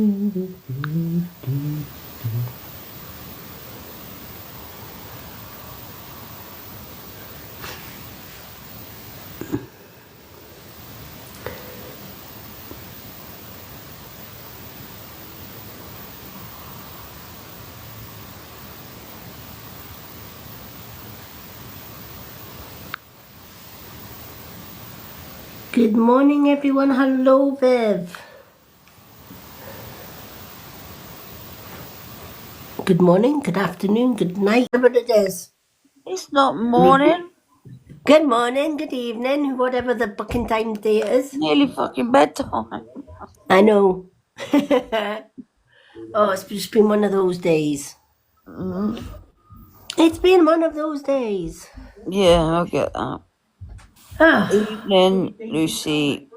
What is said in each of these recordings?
Good morning, everyone. Hello, Viv. Good morning, good afternoon, good night, whatever it is. It's not morning. Good morning, good evening, whatever the fucking time of day it is. Nearly fucking bedtime. I know. Oh, it's just been one of those days. It's been one of those days. Yeah, I'll get that. Ah. Evening, Lucy.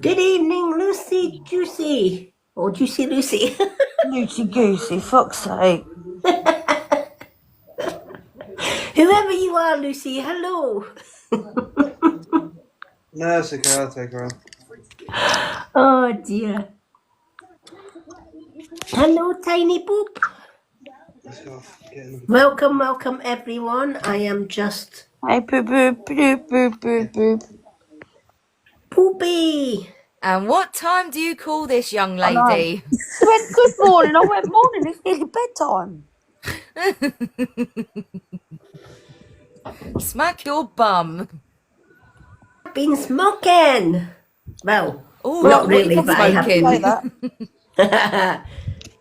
Good evening, Lucy Juicy. Or Juicy Lucy. Lucy Goosey, fuck's sake. Whoever you are, Lucy, hello. No, it's okay, I'll take her on. Oh, dear. Hello, Tiny Boop. Let's go. Get in. Welcome, everyone. I am just Hey, boop, boop, boop, boop, boop, boop. Poopy. And what time do you call this young lady? She went, good morning. I went, morning, it's nearly bedtime. Smack your bum. Been smoking. Well, Oh, not what really, you but I have smoking? Say that.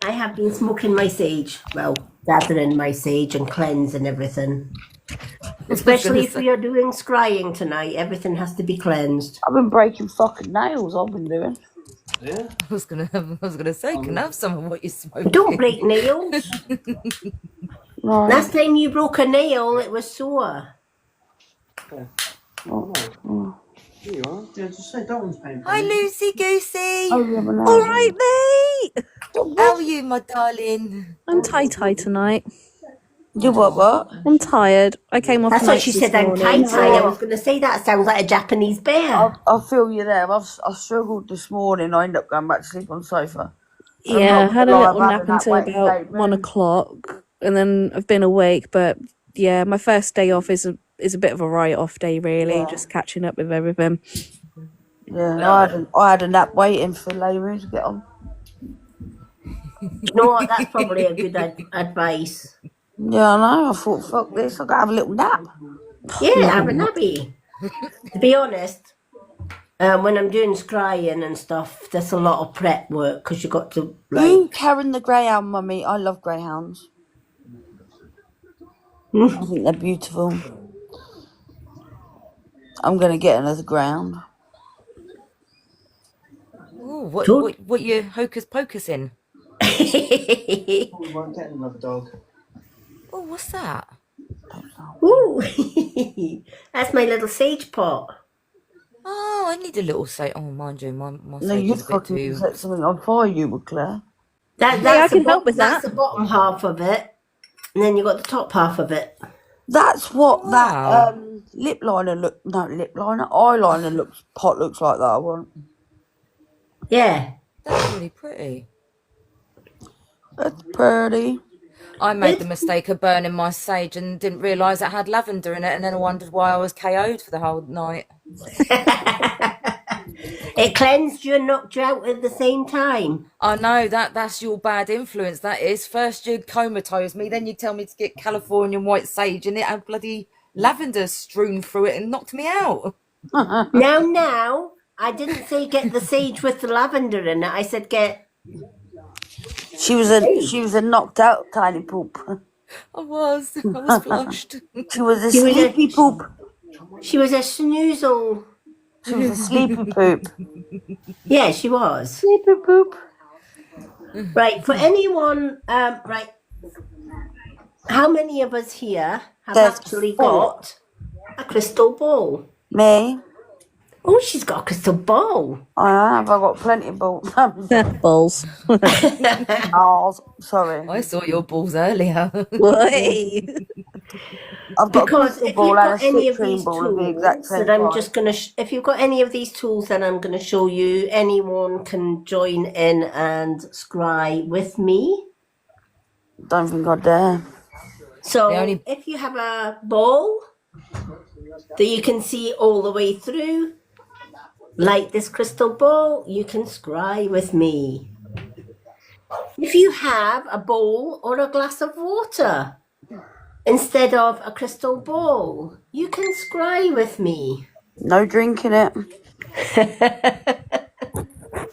I have been smoking my sage. Well, gathering my sage and cleanse and everything. Especially if we are doing scrying tonight, everything has to be cleansed. I've been breaking fucking nails, I've been doing. Yeah? I was gonna say, can I have some of what you're smoking? Don't break nails. No. Last time you broke a nail, it was sore. Oh. Here you are. Yeah, just say that one's painful. Hi, Lucy Goosey. Oh, yeah, but no. All right, mate. How are you, my darling? I'm tie-tie tonight. You what? I'm tired. I came off That's what nights she this said. I'm morning. tie-tie. I was going to say that sounds like a Japanese bear. I feel you there. I struggled this morning. I ended up going back to sleep on the sofa. And I'm Yeah, not I had a gonna lie, little I'm nap having that until Wednesday about moon. 1 o'clock, and then I've been awake. But yeah, my first day off is a bit of a write-off day, really. Yeah. Just catching up with everything. Yeah, I had a nap waiting for Laymoon to get on. No, that's probably a good advice. Yeah, I know. I thought, fuck this, I've got to have a little nap. Yeah, have a nappy. To be honest, when I'm doing scrying and stuff, there's a lot of prep work because you got to Ooh, Karen the Greyhound, mummy. I love greyhounds. I think they're beautiful. I'm going to get another greyhound. Ooh, what you hocus pocusing? We won't get another dog. Oh, what's that? Ooh, that's my little sage pot. Oh, I need a little say. Oh, mind you, my No, sage you is a bit fucking too. set something on fire, you would, Claire. That's I can help with that's that. the bottom half of it, and then you got the top half of it. That's what Wow. that eyeliner pot looks like that I want. Yeah. That's really pretty. That's pretty. I made the mistake of burning my sage and didn't realise it had lavender in it, and then I wondered why I was KO'd for the whole night. It cleansed you and knocked you out at the same time. I know that's your bad influence. That is. First you comatose me, then you tell me to get Californian white sage, and it had bloody lavender strewn through it and knocked me out. Now, I didn't say get the sage with the lavender in it. I said get. She was a knocked out tiny poop. I was flushed. She was a sleepy poop. She was a snoozle. She was a sleepy poop. Yeah, she was. Sleepy poop. Right, for anyone, right, how many of us here have There's actually 4. got a crystal ball? Me? Oh, she's got a crystal ball. I have. I've got plenty of balls. Balls. Oh, sorry. I saw your balls earlier. Way. I've got a Because crystal if ball you've and a got any of citrine these ball of the exact tools same that I'm size. just going to, if you've got any of these tools that I'm going to show you, anyone can join in and scry with me. Don't think I dare. So The only- if you have a ball that you can see all the way through, like this crystal ball, you can scry with me. If you have a bowl or a glass of water instead of a crystal ball, you can scry with me. No drinking it.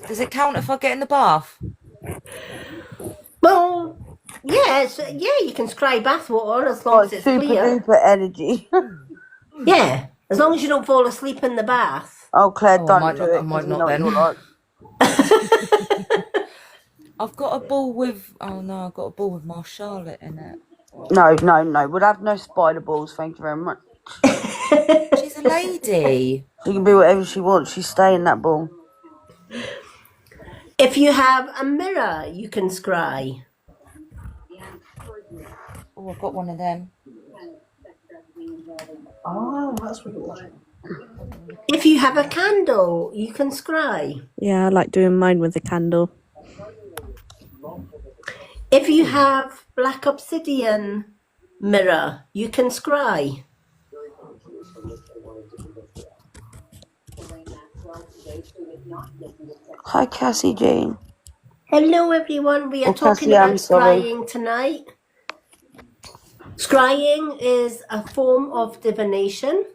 Does it count if I get in the bath? Well, yes, yeah, you can scry bath water as long Got as it's super clear. duper energy. Yeah, as long as you don't fall asleep in the bath. Oh, Claire, Oh, I don't might do not- it. I 'cause might you not know what then. you're like. I've got a ball with. Oh no, I've got a ball with my Charlotte in it. No. We'll have no spider balls. Thank you very much. She's a lady. She can be whatever she wants. She's staying in that ball. If you have a mirror, you can scry. Oh, I've got one of them. Oh, that's what it was. If you have a candle, you can scry. Yeah, I like doing mine with a candle. If you have black obsidian mirror, you can scry. Hi, Cassie Jean. Hello, everyone. We are Oh, talking Cassie, I'm about sorry. scrying tonight. Scrying is a form of divination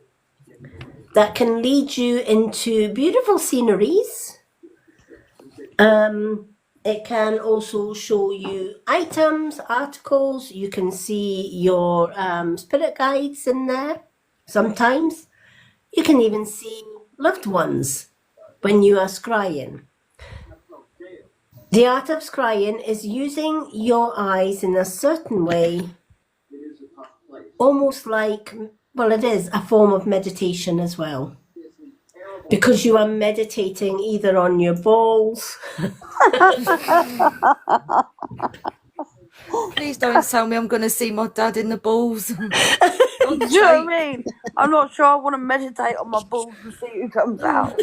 that can lead you into beautiful sceneries. It can also show you items, articles. You can see your spirit guides in there sometimes. You can even see loved ones when you are scrying. The art of scrying is using your eyes in a certain way, almost like, well, it is a form of meditation as well. Because you are meditating either on your balls. Please don't tell me I'm going to see my dad in the balls. Do you know what I mean? I'm not sure I want to meditate on my balls and see who comes out.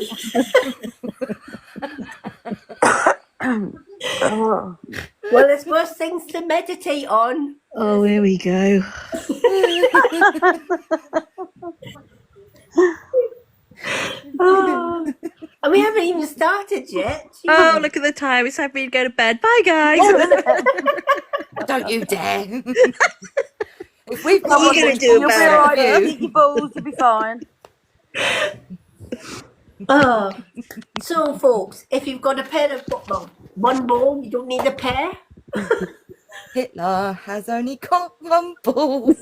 Well, there's worse things to meditate on. Oh, here we go. Oh, and we haven't even started yet. Oh, look at the time. It's time for me to go to bed. Bye, guys. Don't you dare. If we've What are you going to do You'll be about alright. it? Eat your balls. You'll be fine. Oh, so folks, if you've got a pair of well, one ball, you don't need a pair. Hitler has only got one ball.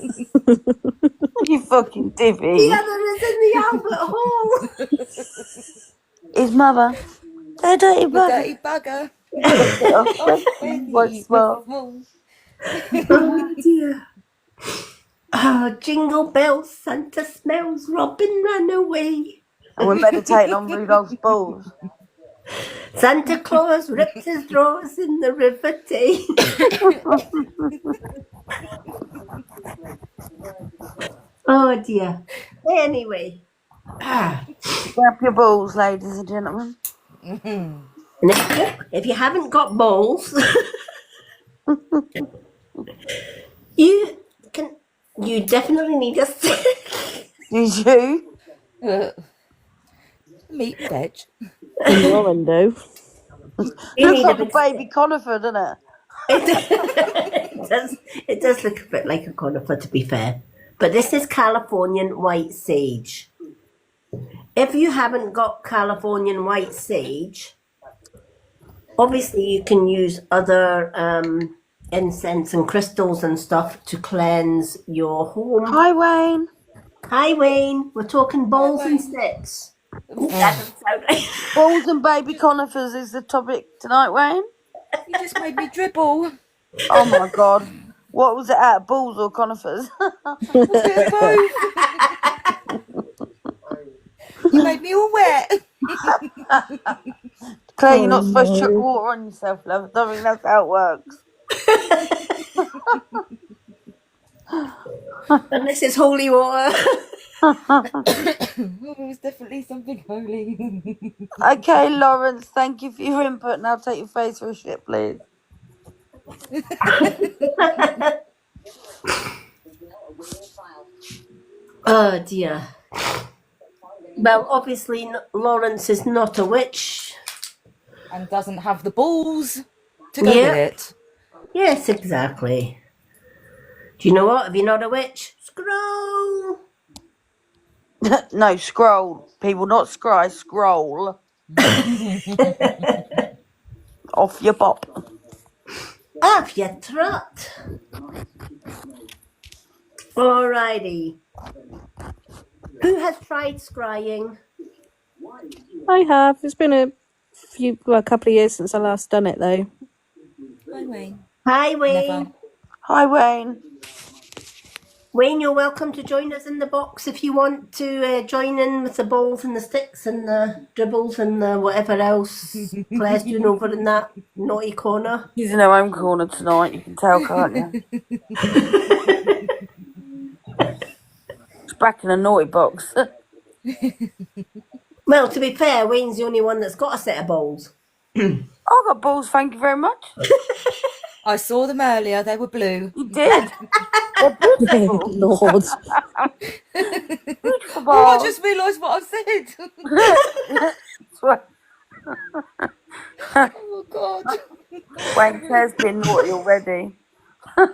You fucking divvy. The other is in the Albert Hall. His mother. They're dirty The bugger. dirty bugger. What's smart? Oh dear. Oh, jingle bells, Santa smells, Robin ran away. And we're meditating on Rudolph's balls. Santa Claus ripped his drawers in the River Tay. Oh dear. Anyway. Grab your balls, ladies and gentlemen. And if you haven't got balls, you definitely need a stick. Did you? Meat and veg. In your window. You Looks need a like a big baby conifer, doesn't it? It does look a bit like a conifer, to be fair. But this is Californian white sage. If you haven't got Californian white sage, obviously you can use other incense and crystals and stuff to cleanse your home. Hi, Wayne. Hi, Wayne. We're talking balls and sticks. That doesn't sound right. Balls and baby conifers is the topic tonight, Wayne. You just made me dribble. Oh my god. What was it at? Balls or conifers? Bit of both. You made me all wet. Claire, you're not supposed to chuck water on yourself, love. I don't think that's how it works. Unless it's holy water. Oh, it's definitely something holy. Okay, Lawrence, thank you for your input. Now take your face for a shit, please. Oh dear. Well, obviously, Lawrence is not a witch. And doesn't have the balls to go with it. Yes, exactly. Do you know what? If you're not a witch, scroll. No, scroll. People, not scry, scroll. Off your bop. Off your trot. Alrighty. Who has tried scrying? I have. It's been a couple of years since I last done it, though. Hi, Wayne. Hi, Wayne. Never. Hi, Wayne. Wayne, you're welcome to join us in the box if you want to join in with the balls and the sticks and the dribbles and the whatever else Claire's doing over in that naughty corner. She's in her own corner tonight, you can tell, can't you? She's back in a naughty box. Well, to be fair, Wayne's the only one that's got a set of balls. I got balls, thank you very much. I saw them earlier. They were blue. You did. They're beautiful. Lord. Beautiful Oh, I balls. just realised what I've said. Oh, God. Wayne Claire's been naughty already. Oh,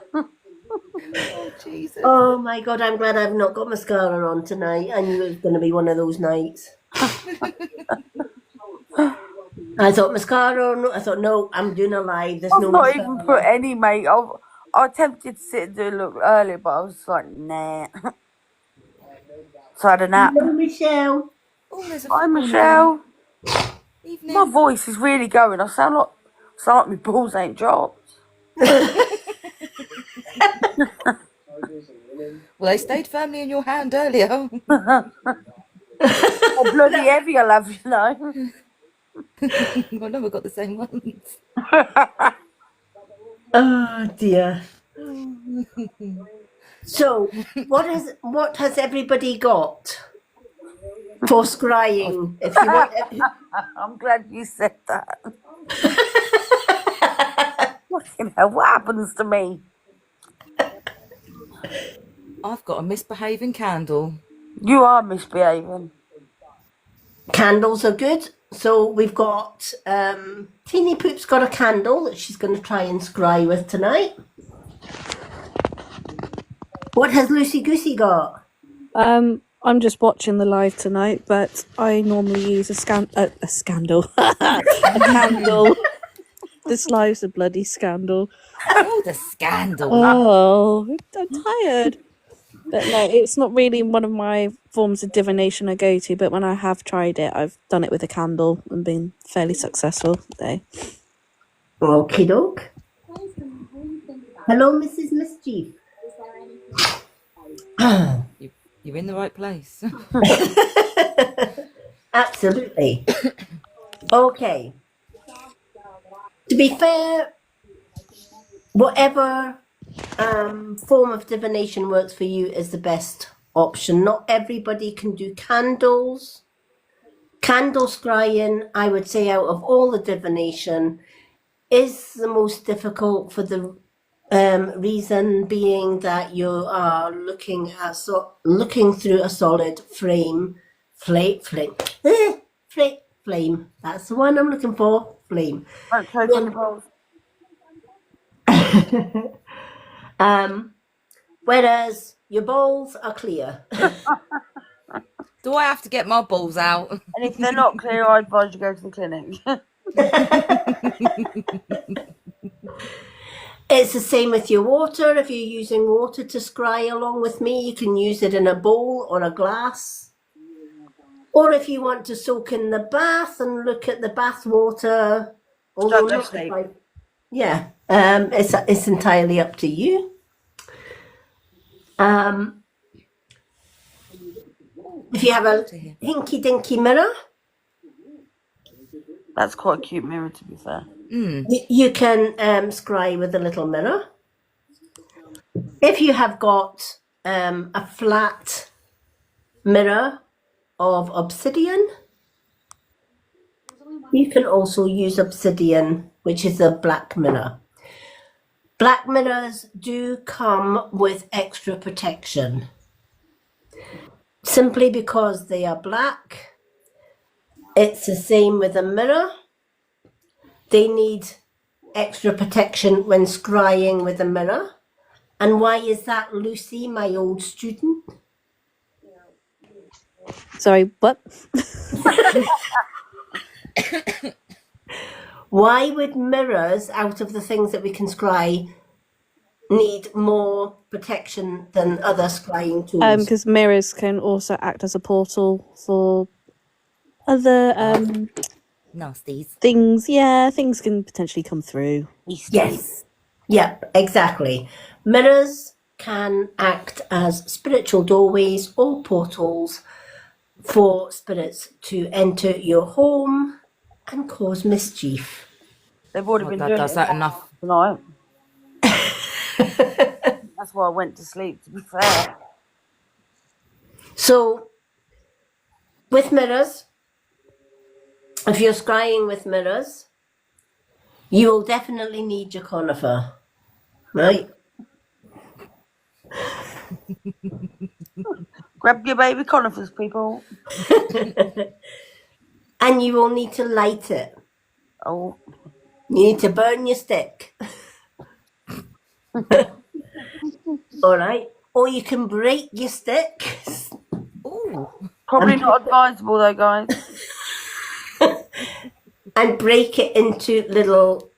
Jesus. Oh my god, I'm glad I've not got mascara on tonight. I knew it was going to be one of those nights. I thought mascara on, I thought, no, I'm doing a live. There's I've no not mascara. even put any makeup. I attempted to sit and do a look earlier, but I was like, nah. So I had a nap. Hello, Michelle. Oh, there's a Hi, football Michelle. again. Evening. My voice is really going. I sound like my balls ain't dropped. Well, they stayed firmly in your hand earlier. Oh, bloody heavy, I love you, know. I know we've got the same ones. Oh dear. So, what has everybody got for scrying? If you want, I'm glad you said that. Fucking hell, what happens to me? I've got a misbehaving candle. You are misbehaving. candles are good. So we've got Teeny Poop's got a candle that she's going to try and scry with tonight. What has Lucy Goosey got? I'm just watching the live tonight, but I normally use a scandal. A candle. This live's a bloody scandal. Oh, the scandal. Oh, I'm tired. But no, it's not really one of my forms of divination I go to, but when I have tried it, I've done it with a candle and been fairly successful. So. Okie doke. Hello, Mrs. Mischief. You're in the right place. Absolutely. Okay. To be fair, whatever form of divination works for you is the best option. Not everybody can do candles. Candle scrying, I would say, out of all the divination, is the most difficult for the reason being that you are looking through a solid flame. That's the one I'm looking for. Flame. Don't choke on your balls. Whereas your balls are clear. Do I have to get my balls out? And if they're not clear, I advise you go to the clinic. It's the same with your water. If you're using water to scry along with me, you can use it in a bowl or a glass. Or if you want to soak in the bath and look at the bath water, it's entirely up to you. If you have a hinky-dinky mirror, That's quite a cute mirror, to be fair. you can scry with a little mirror. If you have got a flat mirror of obsidian. You can also use obsidian, which is a black mirror. Black mirrors do come with extra protection. Simply because they are black, it's the same with a mirror. They need extra protection when scrying with a mirror. And why is that, Lucy, my old student? Sorry, what? Why would mirrors, out of the things that we can scry, need more protection than other scrying tools? Because mirrors can also act as a portal for other Nasties. things. Yeah, things can potentially come through. Yes. Yep, exactly. Mirrors can act as spiritual doorways or portals for spirits to enter your home and cause mischief. They've already been That doing does it that enough. tonight. That's why I went to sleep, to be fair. So, with mirrors, if you're scrying with mirrors, you will definitely need your conifer, right? Grab your baby conifers, people. And you will need to light it. Oh, You need to burn your stick. All right. Or you can break your stick. Ooh. probably not advisable though, guys. And break it into little.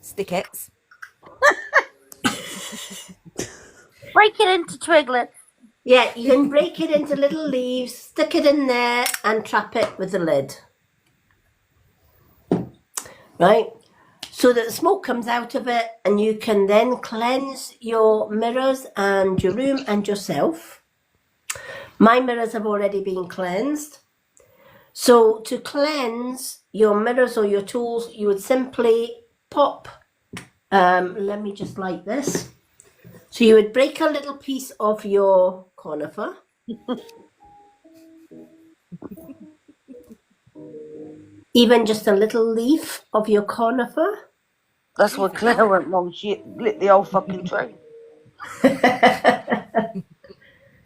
Stickets. Break it into twiglets. Yeah, you can break it into little leaves, stick it in there, and trap it with the lid. Right? So that the smoke comes out of it, and you can then cleanse your mirrors and your room and yourself. My mirrors have already been cleansed. So to cleanse your mirrors or your tools, you would simply pop, let me just light this. So you would break a little piece of your conifer. Even just a little leaf of your conifer. That's where Claire went wrong. She lit the old fucking tree.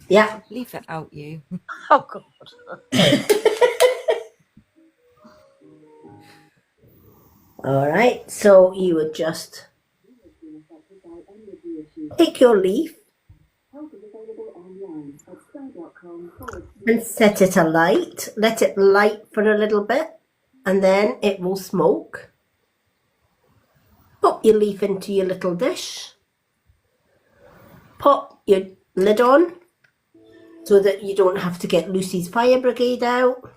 Yeah. Leave it out, you. Oh, God. All right. So you would just take your leaf and set it alight. Let it light for a little bit, and then it will smoke. Pop your leaf into your little dish. Pop your lid on so that you don't have to get Lucy's fire brigade out.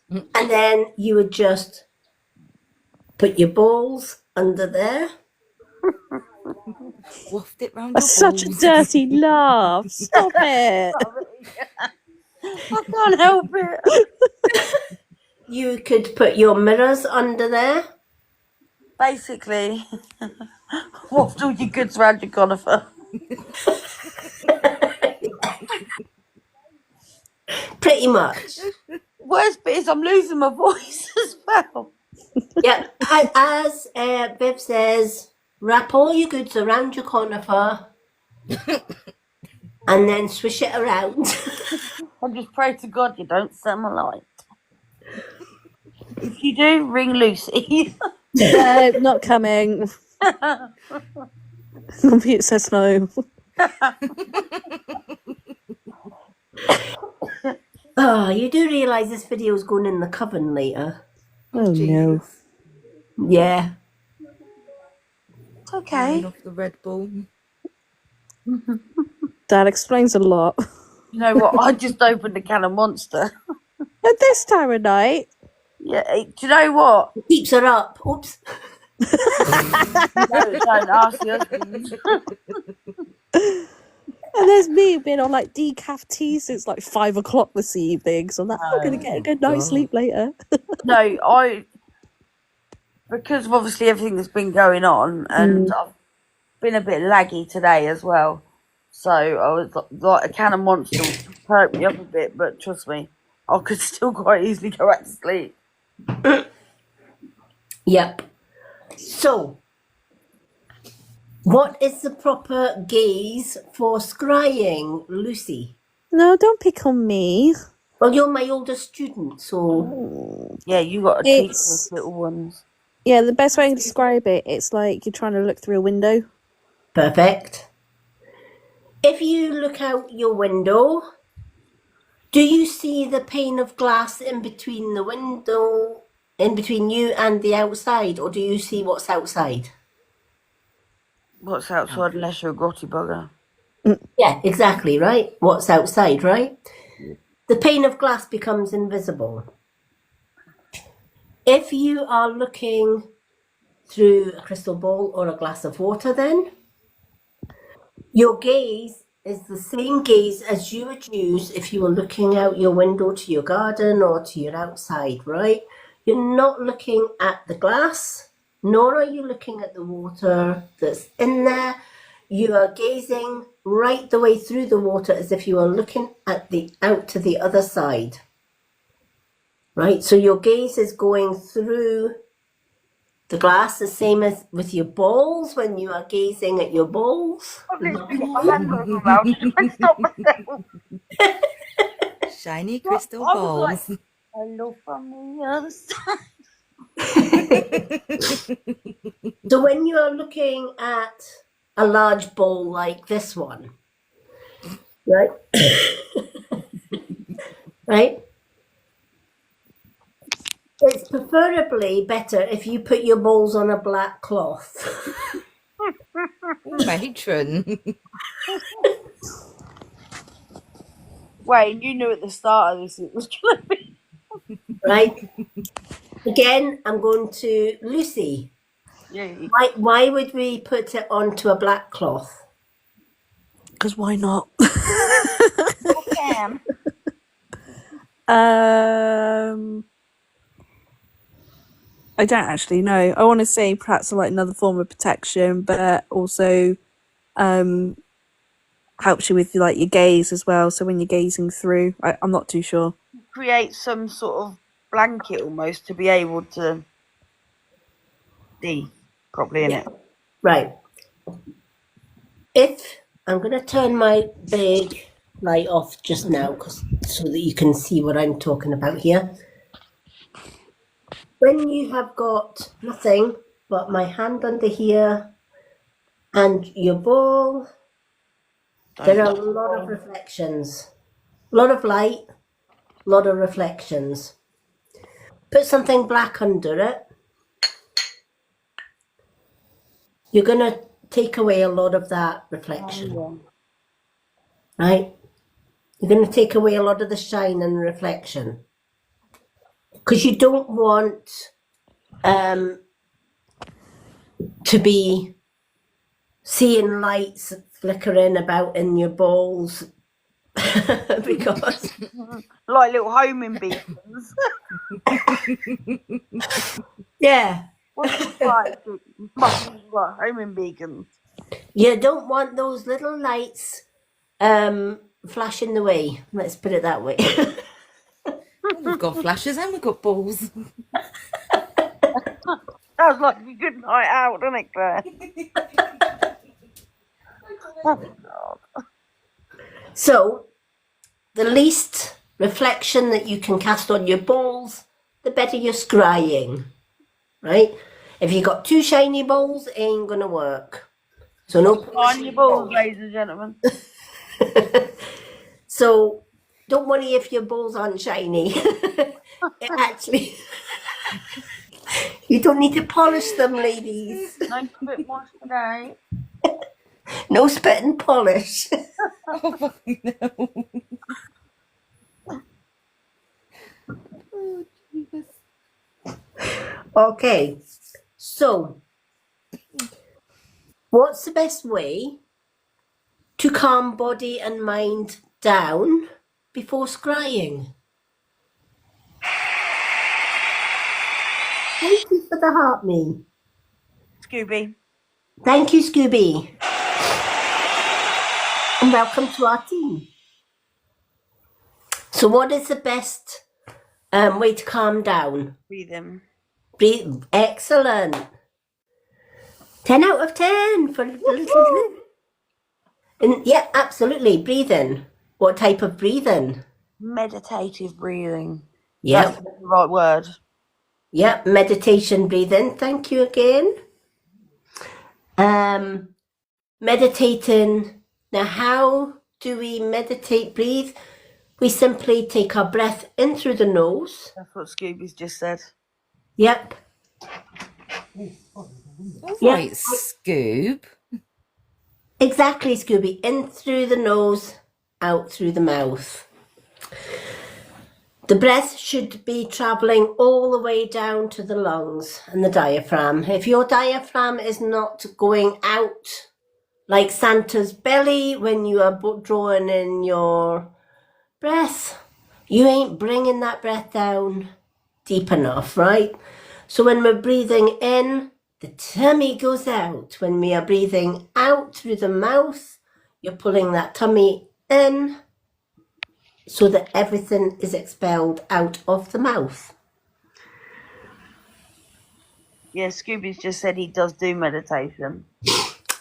And then you would just put your balls under there. Waft it round That's your such a balls. dirty laugh. Stop it. I can't help it. You could put your mirrors under there. Basically, waft all your goods round your conifer. Pretty much. Worst bit is I'm losing my voice as well. Yeah. As Viv says, wrap all your goods around your conifer and then swish it around. I just pray to God you don't set my light. If you do, ring Lucy. No, not coming. Computer says no. Oh, you do realise this video is going in the coven later? Oh no. Yeah. It's okay. Off the Red Bull. That explains a lot. You know what? I just opened a can of Monster. At this time of night. Yeah, do you know what? It keeps her up. Oops. No, don't ask your husband. And there's me being on like decaf tea since like 5 o'clock this evening. So I'm like, I'm going to get a good night's sleep later. No, because of obviously everything that's been going on, and I've been a bit laggy today as well. So I was like a can of Monster would perk me up a bit, but trust me, I could still quite easily go back to sleep. Yep. So, what is the proper gaze for scrying, Lucy? No, don't pick on me. Well, you're my oldest student, so Yeah, you got to teach It's those little ones. yeah, the best way to describe it, it's like you're trying to look through a window. perfect. If you look out your window, do you see the pane of glass in between the window, in between you and the outside, or do you see what's outside? What's outside unless you're a grotty bugger? Yeah, exactly, right? What's outside, right? The pane of glass becomes invisible. If you are looking through a crystal ball or a glass of water, then your gaze is the same gaze as you would use if you were looking out your window to your garden or to your outside, right? You're not looking at the glass, nor are you looking at the water that's in there. You are gazing right the way through the water as if you were looking at out to the other side. Right? So your gaze is going through the glass, the same as with your balls when you are gazing at your balls. I've literally got my hand over my mouth to try and stop myself. Shiny crystal I was like, balls. hello from the other side. So when you are looking at a large bowl like this one, right? Right? It's preferably better if you put your bowls on a black cloth. Matron. Wayne, you knew at the start of this it was going to be. Right? Again, I'm going to Lucy. Yeah, Why would we put it onto a black cloth? Because why not? you can. I don't actually know. I want to say perhaps like another form of protection, but also helps you with like your gaze as well. So when you're gazing through, I'm not too sure. Create some sort of blanket almost to be able to see properly in it. Right. If I'm going to turn my big light off just now so that you can see what I'm talking about here. When you have got nothing but my hand under here and your ball, there are a lot of reflections, a lot of light, a lot of reflections. Put something black under it. You're going to take away a lot of that reflection, right? You're going to take away a lot of the shine and reflection. Because you don't want to be seeing lights flickering about in your balls because Like little homing beacons. yeah, What's it like? What, homing beacons? you don't want those little lights flashing the way. Let's put it that way. We've got flashes and we've got balls. Sounds like a good night out, doesn't it, Claire? Oh, God. So the least reflection that you can cast on your balls, the better you're scrying, right? If you got two shiny balls, it ain't gonna work. So no On your balls, ladies and gentlemen. So don't worry if your balls aren't shiny. It actually, you don't need to polish them, ladies. Nice bit more today. No spit and polish. Oh, no. Oh, Jesus. Okay, so what's the best way to calm body and mind down before scrying? Thank you for the heart, me. Scooby. Thank you, Scooby. and welcome to our team. So what is the best way to calm down? Breathe in. Breathe. Excellent. 10 out of 10 for the little. And yeah, absolutely. Breathing. What type of breathing? Meditative breathing. Yep. That's the right word. Yep. Meditation breathing. Thank you again. Meditating. Now, how do we meditate, breathe? We simply take our breath in through the nose. That's what Scooby's just said. Yep. All Yeah. right, Scoob. Exactly, Scooby. In through the nose, out through the mouth. The breath should be travelling all the way down to the lungs and the diaphragm. If your diaphragm is not going out like Santa's belly when you are drawing in your breath, you ain't bringing that breath down deep enough, right? So when we're breathing in, the tummy goes out. When we are breathing out through the mouth, you're pulling that tummy in so that everything is expelled out of the mouth. Yeah, Scooby's just said he does do meditation.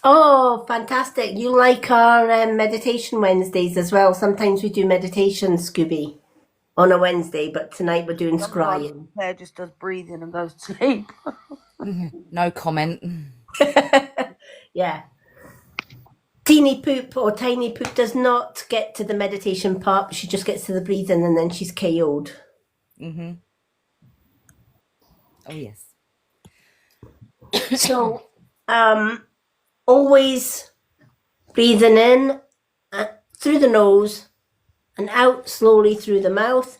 Oh, fantastic. You like our meditation Wednesdays as well. Sometimes we do meditation, Scooby, on a Wednesday, but tonight we're doing scrying. Claire just does breathing and goes to sleep. No comment. Yeah. Teeny Poop or Tiny Poop does not get to the meditation part, but she just gets to the breathing and then she's KO'd. Oh, yes. So, always breathing in through the nose and out slowly through the mouth.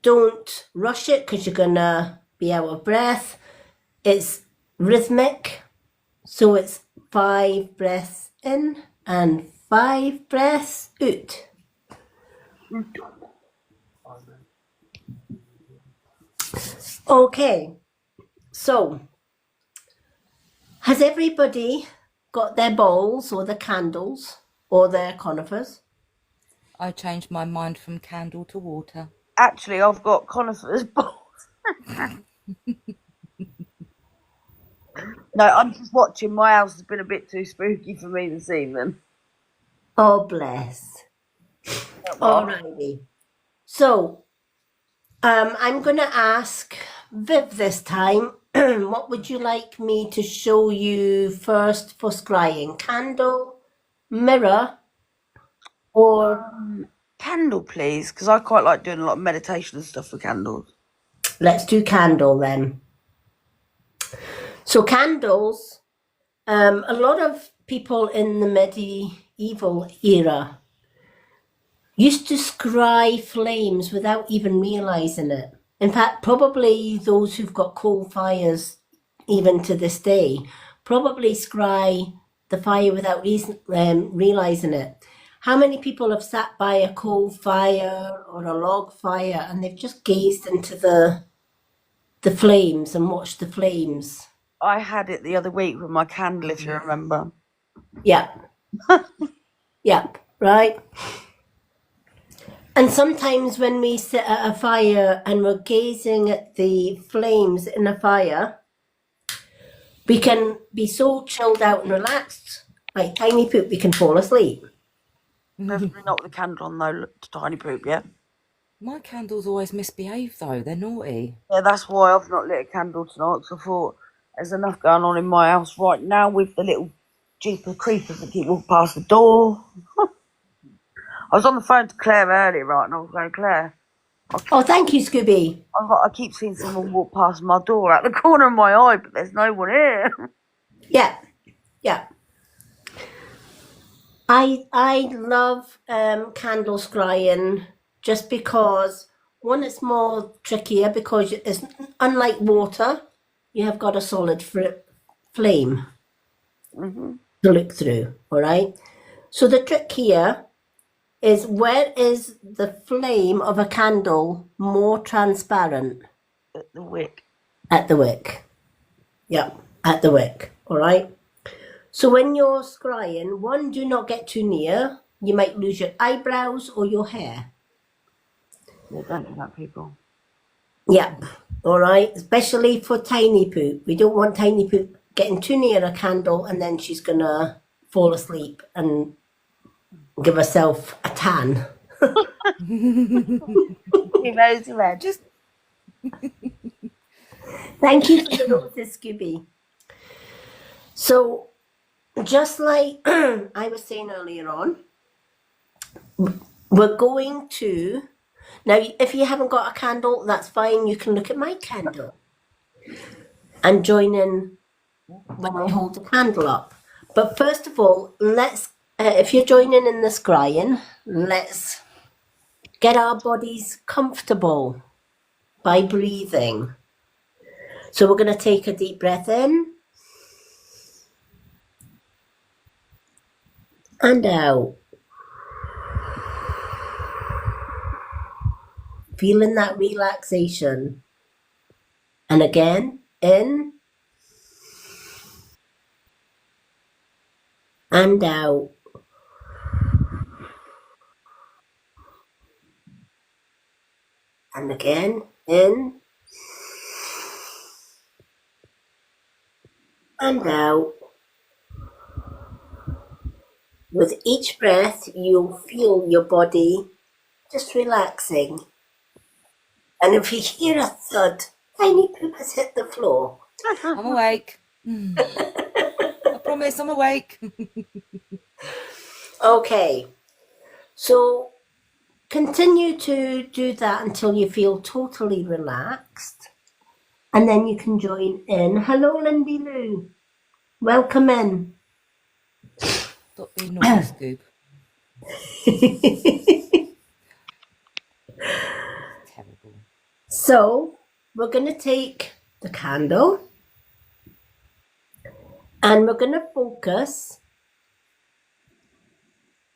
Don't rush it because you're going to be out of breath. It's rhythmic. So it's 5 breaths in and 5 breaths out. Okay. So, has everybody got their bowls or their candles or their conifers? I changed my mind from candle to water. Actually, I've got conifers bowls. No, I'm just watching. My house has been a bit too spooky for me this evening. Oh, bless. Alrighty. So, I'm going to ask Viv this time, what would you like me to show you first for scrying? Candle, mirror, or... Candle, please, because I quite like doing a lot of meditation and stuff with candles. Let's do candle then. So candles, a lot of people in the medieval era used to scry flames without even realising it. In fact, probably those who've got coal fires, even to this day, probably scry the fire without realising it. How many people have sat by a coal fire or a log fire and they've just gazed into the flames and watched the flames? I had it the other week with my candle, if you remember. Yep. Yep, right. And sometimes when we sit at a fire and we're gazing at the flames in a fire, we can be so chilled out and relaxed, like Tiny Poop, we can fall asleep. Definitely not with the candle on, though, Tiny Poop, yeah? My candles always misbehave, though. They're naughty. Yeah, that's why I've not lit a candle tonight, because I thought there's enough going on in my house right now with the little Jeepers Creepers that keep walking past the door. I was on the phone to Claire earlier, right, and I was going, Claire, Oh, thank you, Scooby. I keep seeing someone walk past my door out the corner of my eye, but there's no one here. Yeah, yeah. I love candle scrying just because, one, it's more trickier because it's unlike water, you have got a solid flame to look through, all right? So the trick here is, where is the flame of a candle more transparent? At the wick. At the wick. Yep, at the wick, all right? So when you're scrying, one, do not get too near you might lose your eyebrows or your hair. Yeah, don't do that, people. Yep. All right. Especially for Tiny Poop. We don't want Tiny Poop getting too near a candle and then she's going to fall asleep and give herself a tan. Just Thank you for the notice, Scooby. So, just like I was saying earlier on, we're going to... Now, if you haven't got a candle, that's fine. You can look at my candle and join in when I hold the candle up. But first of all, let's, if you're joining in the scrying, let's get our bodies comfortable by breathing. So we're going to take a deep breath in and out. Feeling that relaxation. And again, in and out. And again, in and out. With each breath, you'll feel your body just relaxing. And if you hear a thud, Tiny Poop has hit the floor. I'm awake. I promise I'm awake. Okay, so continue to do that until you feel totally relaxed. And then you can join in. Hello, Lindy Lou. Welcome in. Stop being naughty, Scoop. Terrible. So we're going to take the candle and we're going to focus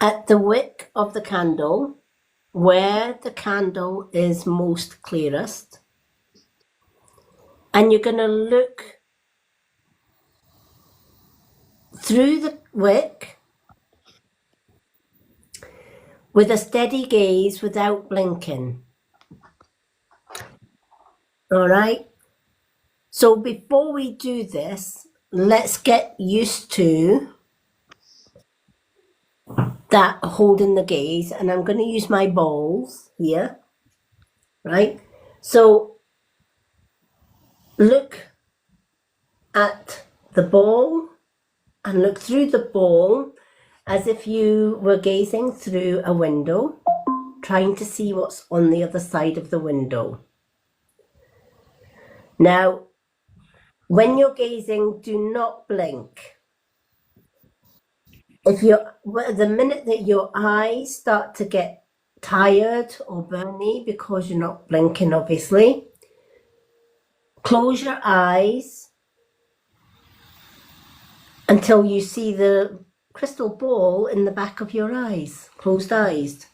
at the wick of the candle where the candle is most clearest. And you're going to look through the wick with a steady gaze without blinking. All right? So before we do this, let's get used to that holding the gaze. And I'm going to use my bowls here, right? So look at the bowl and look through the bowl as if you were gazing through a window, trying to see what's on the other side of the window. Now, when you're gazing, do not blink. The minute that your eyes start to get tired or burny because you're not blinking, obviously, close your eyes until you see the crystal ball in the back of your eyes, closed eyes.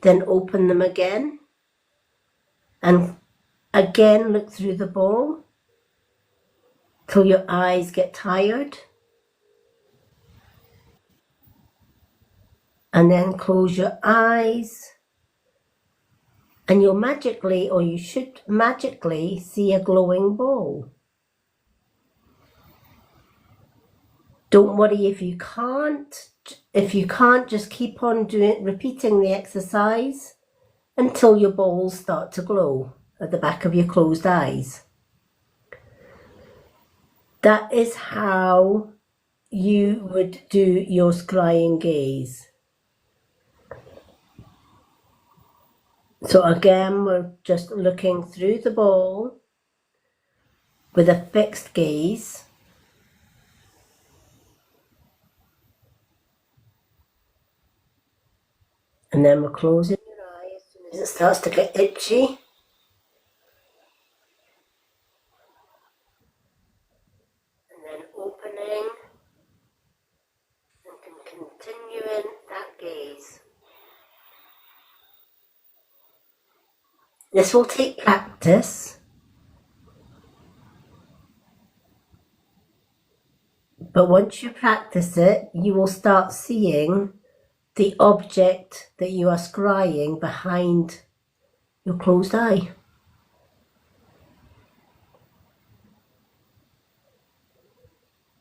Then open them again and again look through the ball till your eyes get tired. And then close your eyes and you'll magically, or you should magically, see a glowing ball. Don't worry if you can't. If you can't, just keep on repeating the exercise until your balls start to glow at the back of your closed eyes. That is how you would do your scrying gaze. So again, we're just looking through the ball with a fixed gaze. And then we're closing your eye as soon as it starts to get itchy. And then opening and continuing that gaze. This will take practice, but once you practice it, you will start seeing the object that you are scrying behind your closed eye.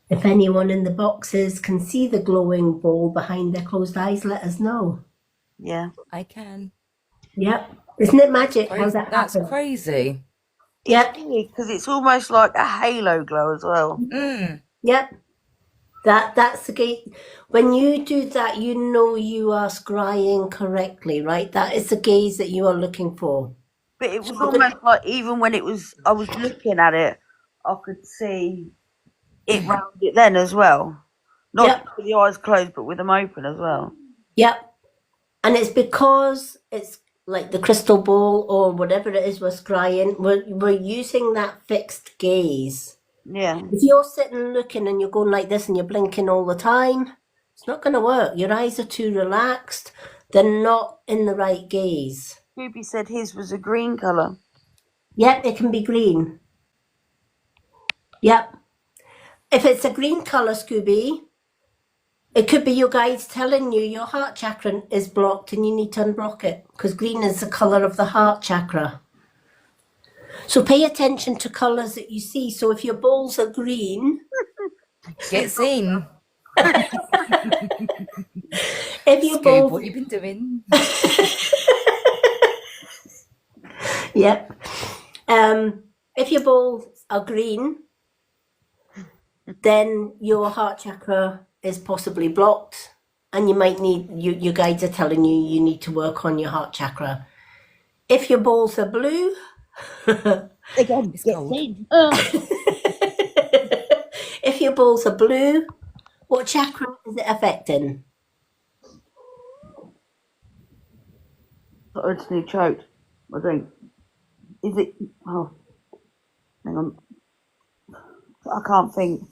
If anyone in the boxes can see the glowing ball behind their closed eyes, let us know. Yeah. I can. Yep. Isn't it magic how that That's happens? crazy. Yep. Because it's almost like a halo glow as well. Mm. Yep. That's the gate. When you do that, you know you are scrying correctly, right? That is the gaze that you are looking for. But it was almost like even when I was looking at it, I could see it round it then as well. Not Yep. just with the eyes closed, but with them open as well. Yep. And it's because it's like the crystal ball or whatever it is we're scrying, we're using that fixed gaze. Yeah. If you're sitting looking and you're going like this and you're blinking all the time, it's not going to work. Your eyes are too relaxed. They're not in the right gaze. Ruby said his was a green colour. Yep, it can be green. Yep. If it's a green colour, Scooby, it could be your guides telling you your heart chakra is blocked and you need to unblock it, because green is the colour of the heart chakra. So pay attention to colours that you see. So if your balls are green, Get seen. if your Scoob, balls, what you been doing? yep. If your balls are green, then your heart chakra is possibly blocked, and you might need your guides are telling you need to work on your heart chakra. If your balls are blue, Again, It's cold. if your balls are blue, what chakra is it affecting? I just need choked. I think. Is it? Oh, hang on. I can't think.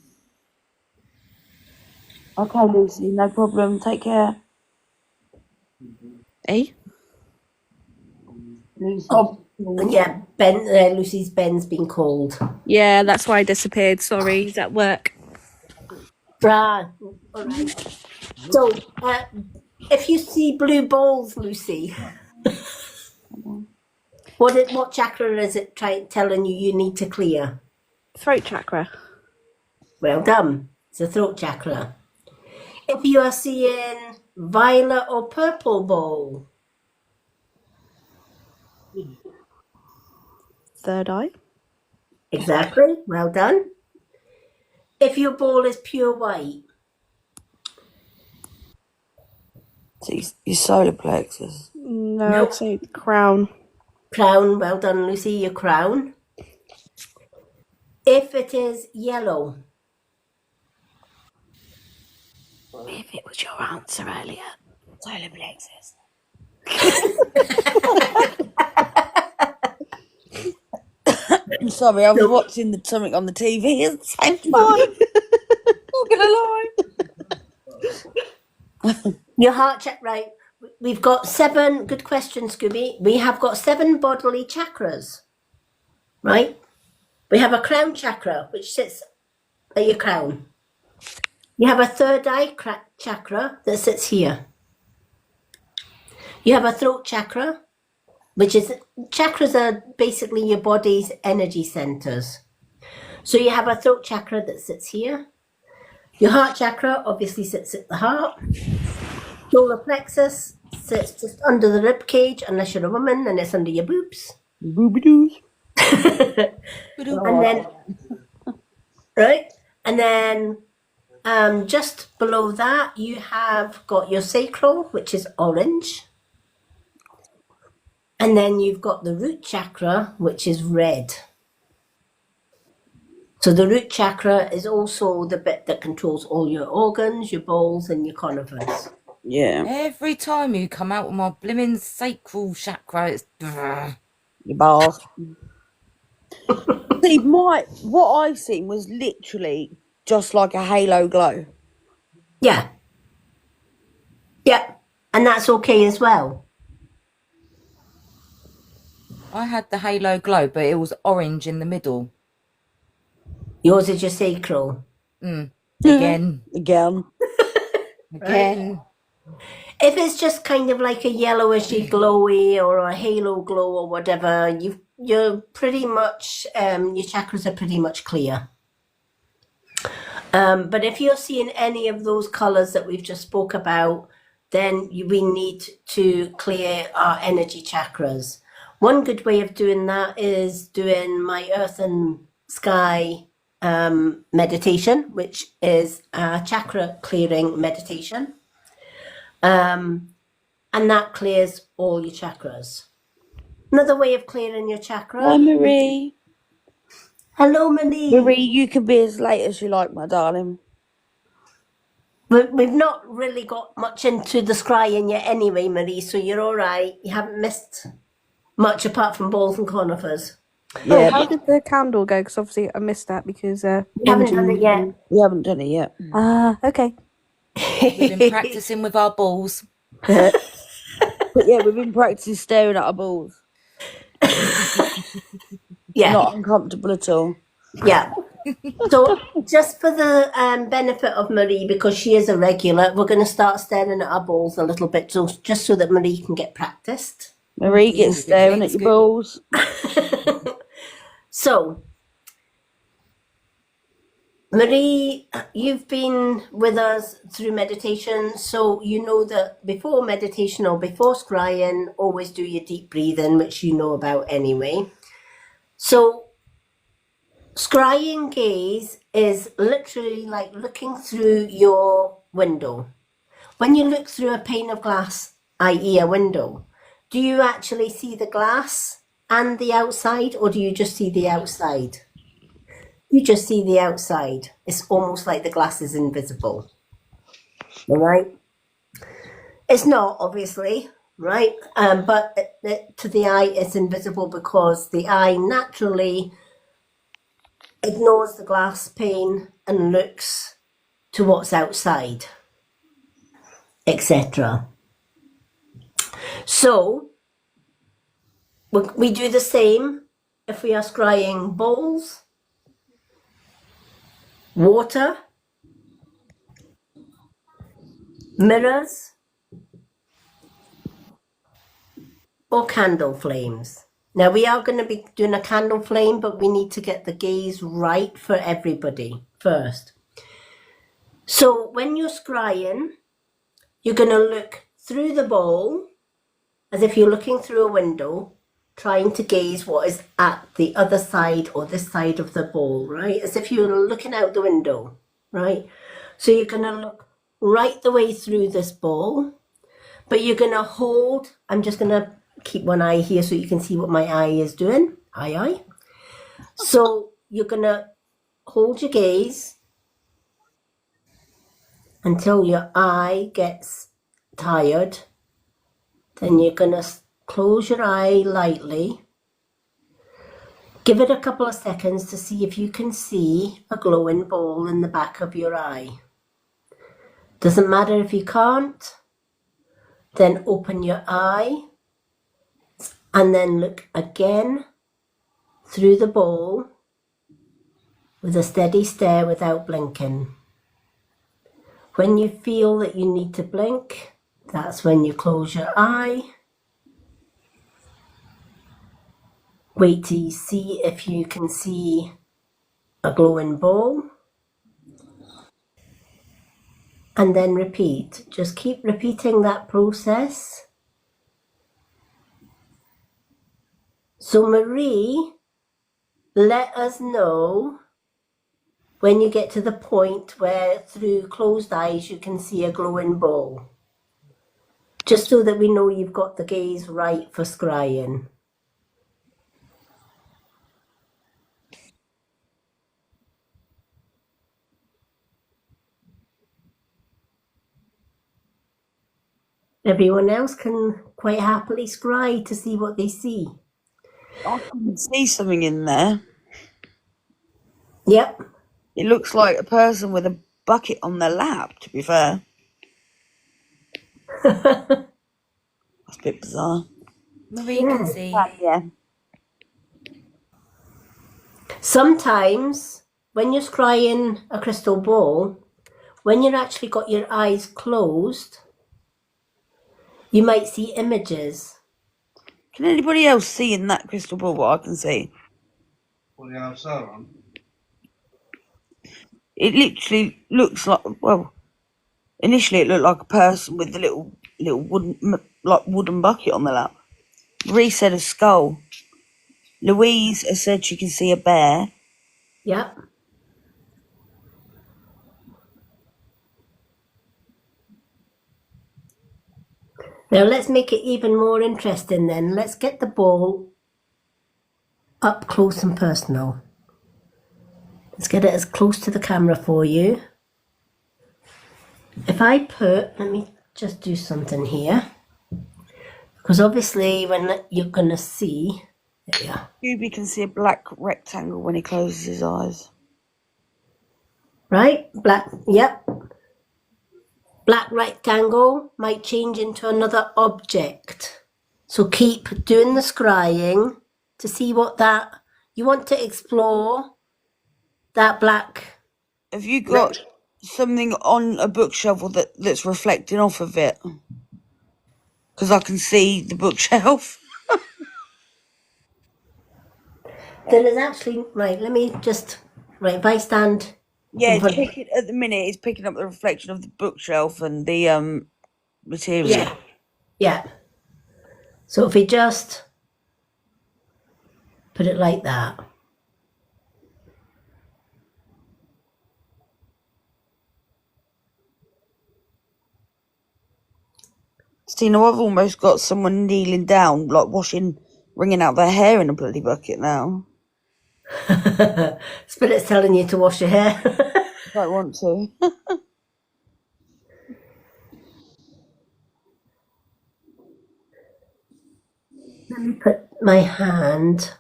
Okay, Lucy, no problem. Take care. Eh? Lucy. Oh, yeah, Lucy's Ben's been called. Yeah, that's why I disappeared. Sorry, he's at work. All right. So, if you see blue balls, Lucy, what chakra is it telling you need to clear? Throat chakra. Well done. It's the throat chakra. If you are seeing violet or purple ball, Third eye. exactly. Well done. If your ball is pure white, So your solar plexus. No, Nope. I'd say crown. crown. Well done, Lucy. Your crown. If it is yellow, If it was your answer earlier. Solar plexus. I'm sorry, I was watching something on the TV at the same time. Not gonna lie. your heart chakra. Right. We've got 7. Good question, Scooby. We have got 7 bodily chakras. Right. We have a crown chakra, which sits at your crown. You have a third eye chakra that sits here. You have a throat chakra, which is chakras are basically your body's energy centers. So you have a throat chakra that sits here. Your heart chakra obviously sits at the heart. Solar plexus sits just under the rib cage, unless you're a woman, and it's under your boobs. Booby-doos. And then, right, and then just below that you have got your sacral, which is orange, and then you've got the root chakra, which is red. So the root chakra is also the bit that controls all your organs, your balls, and your conifers. Yeah, Every time you come out with my blimmin' sacral chakra, it's your balls. See, what I seen was literally just like a halo glow. Yeah. Yeah. And that's okay as well. I had the halo glow, but it was orange in the middle. Yours is your sacral. Again. Again. Again. If it's just kind of like a yellowishy glowy or a halo glow or whatever, you're pretty much your chakras are pretty much clear. But if you're seeing any of those colors that we've just spoke about, then we need to clear our energy chakras. One good way of doing that is doing my earth and sky meditation, which is a chakra clearing meditation. And that clears all your chakras. Another way of clearing your chakra. Hi, Marie. Hello, Marie. Marie, you can be as late as you like, my darling. We've not really got much into the scrying yet anyway, Marie, so you're all right. You haven't missed much apart from balls and conifers. Yeah, How did the candle go? Because obviously I missed that because We haven't done it yet. we haven't done it yet. Okay. We've been practicing with our balls. But yeah, we've been practicing staring at our balls. Yeah. Not uncomfortable at all. Yeah. So just for the benefit of Marie, because she is a regular, we're going to start staring at our balls a little bit, just so that Marie can get practiced. Marie gets staring at your balls. So, Marie, you've been with us through meditation, so you know that before meditation or before scrying, always do your deep breathing, which you know about anyway. So, scrying gaze is literally like looking through your window. When you look through a pane of glass, i.e. a window, do you actually see the glass and the outside, or do you just see the outside? You just see the outside. It's almost like the glass is invisible. All right? It's not, obviously, right? But to the eye, it's invisible because the eye naturally ignores the glass pane and looks to what's outside, etc. So, we do the same if we are scrying bowls, water, mirrors, or candle flames. Now we are going to be doing a candle flame, but we need to get the gaze right for everybody first. So when you're scrying, you're going to look through the bowl as if you're looking through a window, trying to gaze what is at the other side or this side of the bowl, right? As if you're looking out the window, right? So you're going to look right the way through this bowl, but you're going to hold, I'm just going to keep one eye here so you can see what my eye is doing. Eye. So you're going to hold your gaze until your eye gets tired. Then you're going to close your eye lightly. Give it a couple of seconds to see if you can see a glowing ball in the back of your eye. Doesn't matter if you can't. Then open your eye and then look again through the bowl with a steady stare without blinking. When you feel that you need to blink, that's when you close your eye. Wait till you see if you can see a glowing ball. And then repeat. Just keep repeating that process. So Marie, let us know when you get to the point where through closed eyes you can see a glowing ball. Just so that we know you've got the gaze right for scrying. Everyone else can quite happily scry to see what they see. I can see something in there. Yep. It looks like a person with a bucket on their lap, to be fair. That's a bit bizarre. Marie can see. Yeah. Sometimes when you're scrying a crystal ball, when you've actually got your eyes closed, You might see images. Can anybody else see in that crystal ball what I can see? What the hell, so on? It literally looks like, well, initially it looked like a person with a little wooden bucket on the lap. Marie said a skull. Louise has said she can see a bear. Yep. Now let's make it even more interesting then. Let's get the ball up close and personal. Let's get it as close to the camera for you. If I put, let me just do something here. Because obviously when you're going to see, there we are. Scooby can see a black rectangle when he closes his eyes. Right, black, yep. Black rectangle might change into another object. So keep doing the scrying to see what that, you want to explore that black. Have you got something on a bookshelf that's reflecting off of it? Because I can see the bookshelf. There is actually, right, let me just, right, if I stand Yeah, in front, at the minute it's picking up the reflection of the bookshelf and the material. yeah, yeah. So if we just put it like that. See, now I've almost got someone kneeling down, like wringing out their hair in a bloody bucket now. Spirit's telling you to wash your hair. Don't want to. Let me put my hand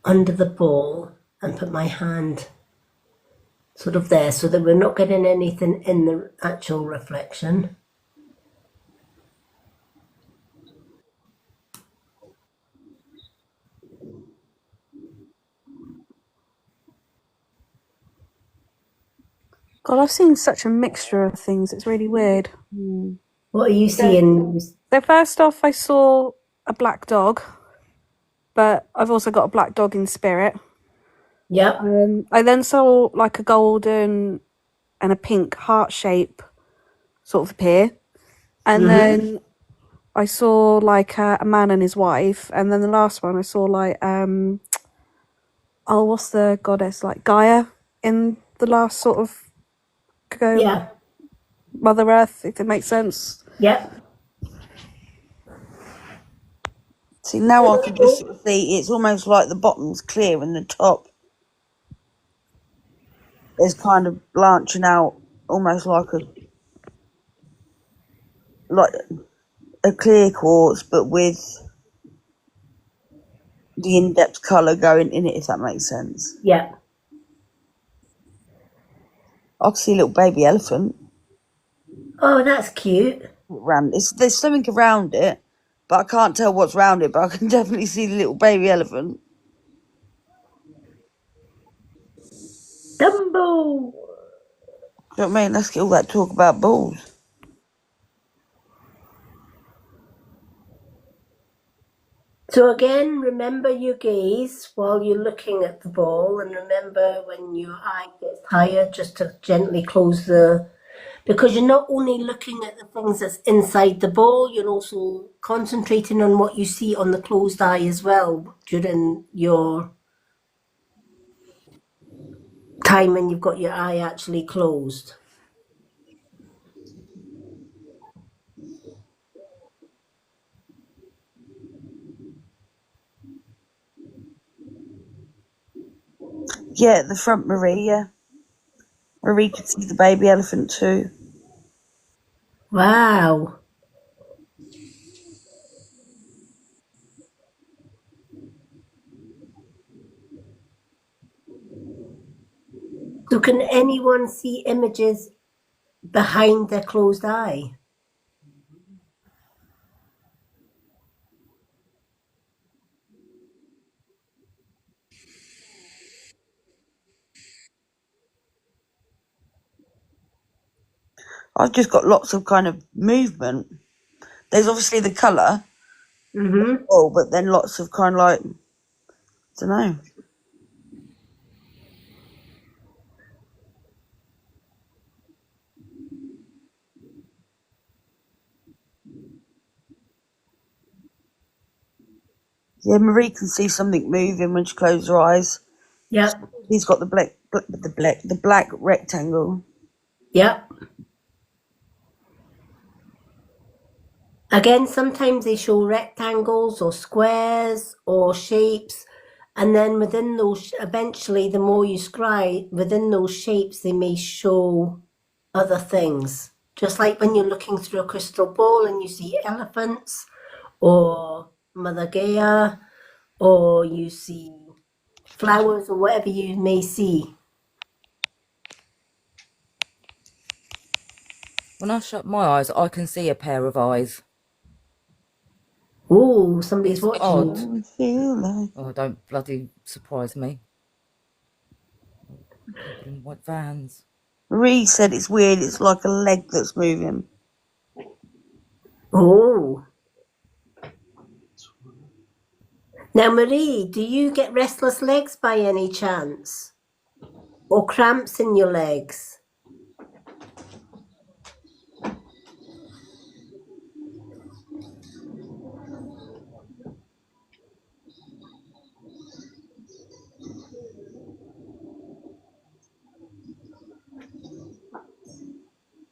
under the ball and put my hand sort of there so that we're not getting anything in the actual reflection. God, I've seen such a mixture of things. It's really weird. What are you seeing? So first off, I saw a black dog, but I've also got a black dog in spirit. Yep. I then saw like a golden and a pink heart shape sort of appear. And then I saw like a man and his wife. And then the last one I saw like, what's the goddess? Like Gaia in the last sort of Yeah. Mother Earth, if it makes sense. Yep. See, now I can just sort of see it's almost like the bottom's clear and the top is kind of blanching out, almost like a clear quartz, but with the in-depth colour going in it, if that makes sense. Yep. I can see a little baby elephant Oh, that's cute. around. There's something around it, but I can't tell what's around it. But I can definitely see the little baby elephant. Dumbo. Do you know what I mean? Let's get all that talk about balls. So again, remember your gaze while you're looking at the ball, and remember when your eye gets tired, just to gently close because you're not only looking at the things that's inside the ball, you're also concentrating on what you see on the closed eye as well during your time when you've got your eye actually closed. Yeah, at the front, Marie. Yeah, Marie could see the baby elephant too. Wow. So can anyone see images behind their closed eye? I've just got lots of kind of movement, There's obviously the colour, Mm-hmm. but then lots of kind of like, I don't know. Yeah, Marie can see something moving when she closes her eyes. Yep. He's got the black rectangle. Yep. Again, sometimes they show rectangles or squares or shapes, and then within those, eventually, the more you scry, within those shapes, they may show other things. Just like when you're looking through a crystal ball and you see elephants or Mother Gaia, or you see flowers or whatever you may see. When I shut my eyes, I can see a pair of eyes. Oh, somebody's It's watching odd. you. I feel like Oh, don't bloody surprise me. People in white vans. Marie said it's weird. It's like a leg that's moving. Oh. Now, Marie, do you get restless legs by any chance? Or cramps in your legs?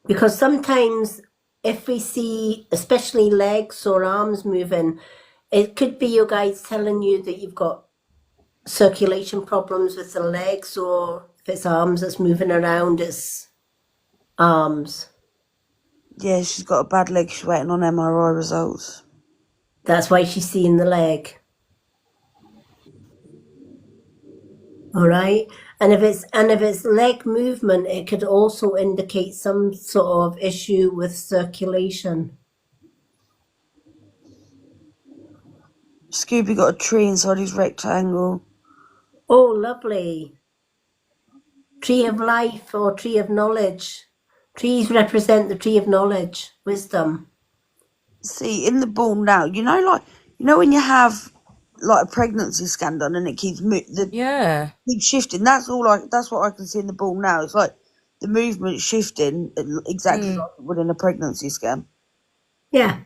Because sometimes if we see, especially legs or arms moving, it could be your guides telling you that you've got circulation problems with the legs, or if it's arms that's moving around, it's arms. Yeah, she's got a bad leg. She's waiting on MRI results. That's why she's seeing the leg. All right. And if it's leg movement, it could also indicate some sort of issue with circulation. Scooby got a tree inside his rectangle. Oh, lovely. Tree of life or tree of knowledge. Trees represent the tree of knowledge, wisdom. See, in the ball now, when you have like a pregnancy scan done and it Yeah. keeps shifting. That's what I can see in the ball now. It's like the movement shifting exactly like it would in a pregnancy scan. Yeah.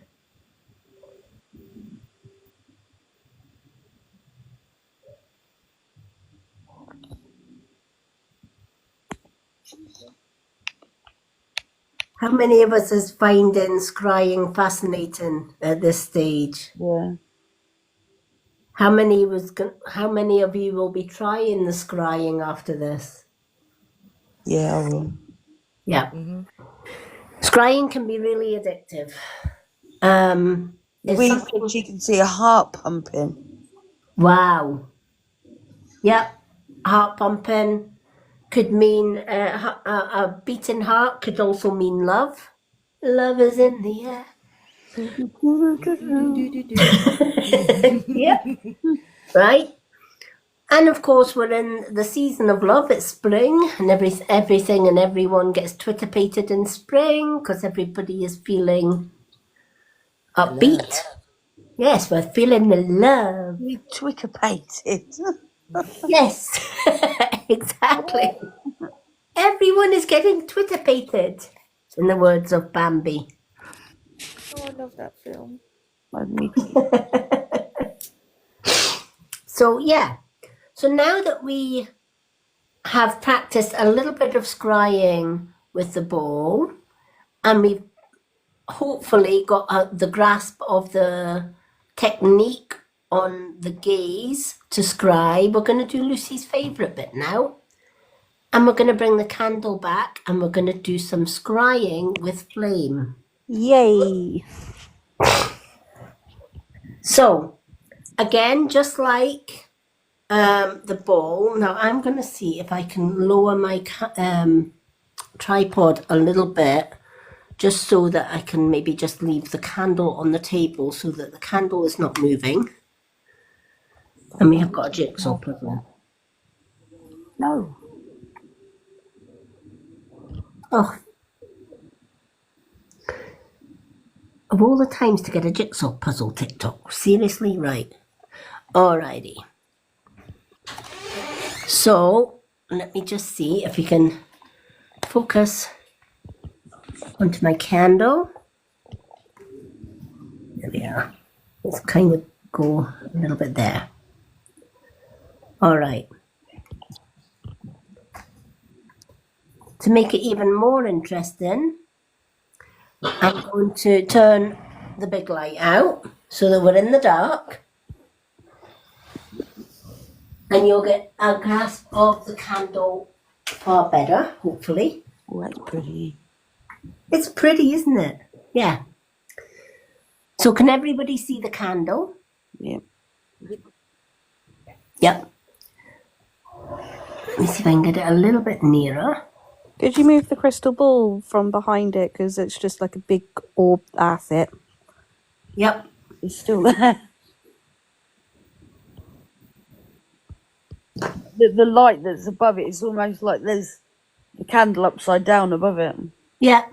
How many of us is finding scrying fascinating at this stage? Yeah. How many of you will be trying the scrying after this? Yeah, I will. Yeah. Mm-hmm. Scrying can be really addictive. It's Louise said something. she can see a heart pumping. Wow. Yep. Heart pumping could mean a beating heart, could also mean love. Love is in the air. Yep. Right. And of course, we're in the season of love. It's spring, and everything and everyone gets twitterpated in spring because everybody is feeling upbeat. Yes, we're feeling the love. We twickerpated. Yes, exactly. Everyone is getting twitterpated, in the words of Bambi. Oh, I love that film. So, yeah. So now that we have practiced a little bit of scrying with the ball, and we've hopefully got the grasp of the technique on the gaze to scry, we're going to do Lucy's favourite bit now. And we're going to bring the candle back and we're going to do some scrying with flame. Yay! So, again, just like the ball, now I'm going to see if I can lower my tripod a little bit, just so that I can maybe just leave the candle on the table so that the candle is not moving. And we have got a jigsaw puzzle. No. Oh. Of all the times to get a jigsaw puzzle TikTok. Seriously? Right. Alrighty. So, let me just see if we can focus onto my candle. There we are. Let's kind of go a little bit there. All right. To make it even more interesting, I'm going to turn the big light out so that we're in the dark. And you'll get a grasp of the candle far better, hopefully. Oh, that's pretty. It's pretty, isn't it? Yeah. So can everybody see the candle? Yep. Yep. Let me see if I can get it a little bit nearer. Could you move the crystal ball from behind it? Because it's just like a big orb. That's it. Yep. It's still there. The light that's above it is almost like there's the candle upside down above it. Yeah.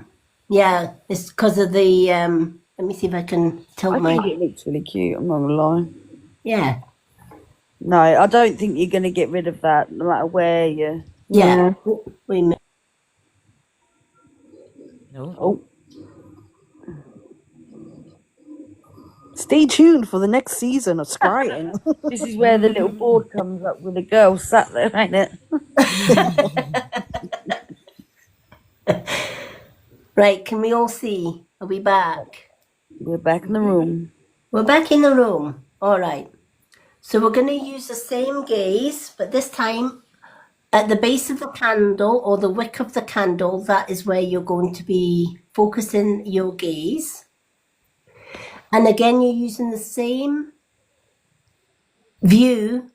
Yeah. It's because of the, let me see if I can tilt I my, think it looks really cute, I'm not gonna lie. yeah. No, I don't think you're gonna get rid of that no matter where you. Yeah. Wait a minute. No. Oh, Stay tuned for the next season of Scrying. this is where the little board comes up with a girl sat there, ain't it? Right, can we all see? Are we back? We're back in the room. We're back in the room. All right. So we're going to use the same gaze, but this time at the base of the candle or the wick of the candle, that is where you're going to be focusing your gaze. And again, you're using the same view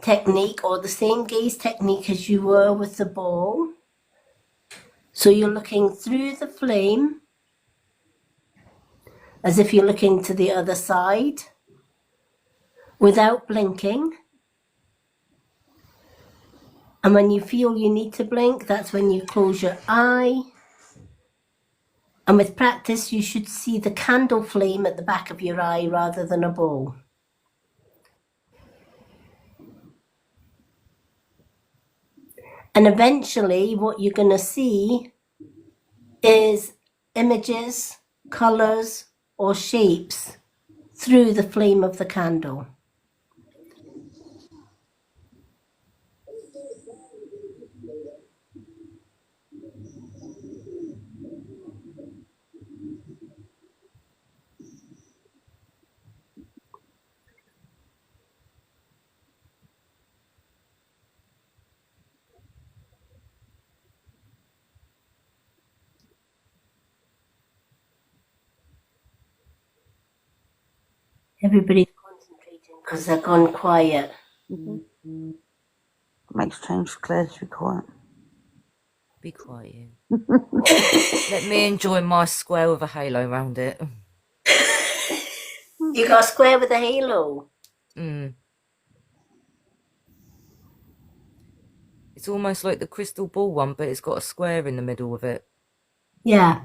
technique or the same gaze technique as you were with the ball. So you're looking through the flame as if you're looking to the other side without blinking. And when you feel you need to blink, that's when you close your eye. And with practice, you should see the candle flame at the back of your eye rather than a ball. And eventually, what you're going to see is images, colors, or shapes through the flame of the candle. Everybody's concentrating because they're gone quiet. Makes change for Claire to be quiet. Be quiet. Let me enjoy my square with a halo around it. You got a square with a halo. It's almost like the crystal ball one, but it's got a square in the middle of it. Yeah.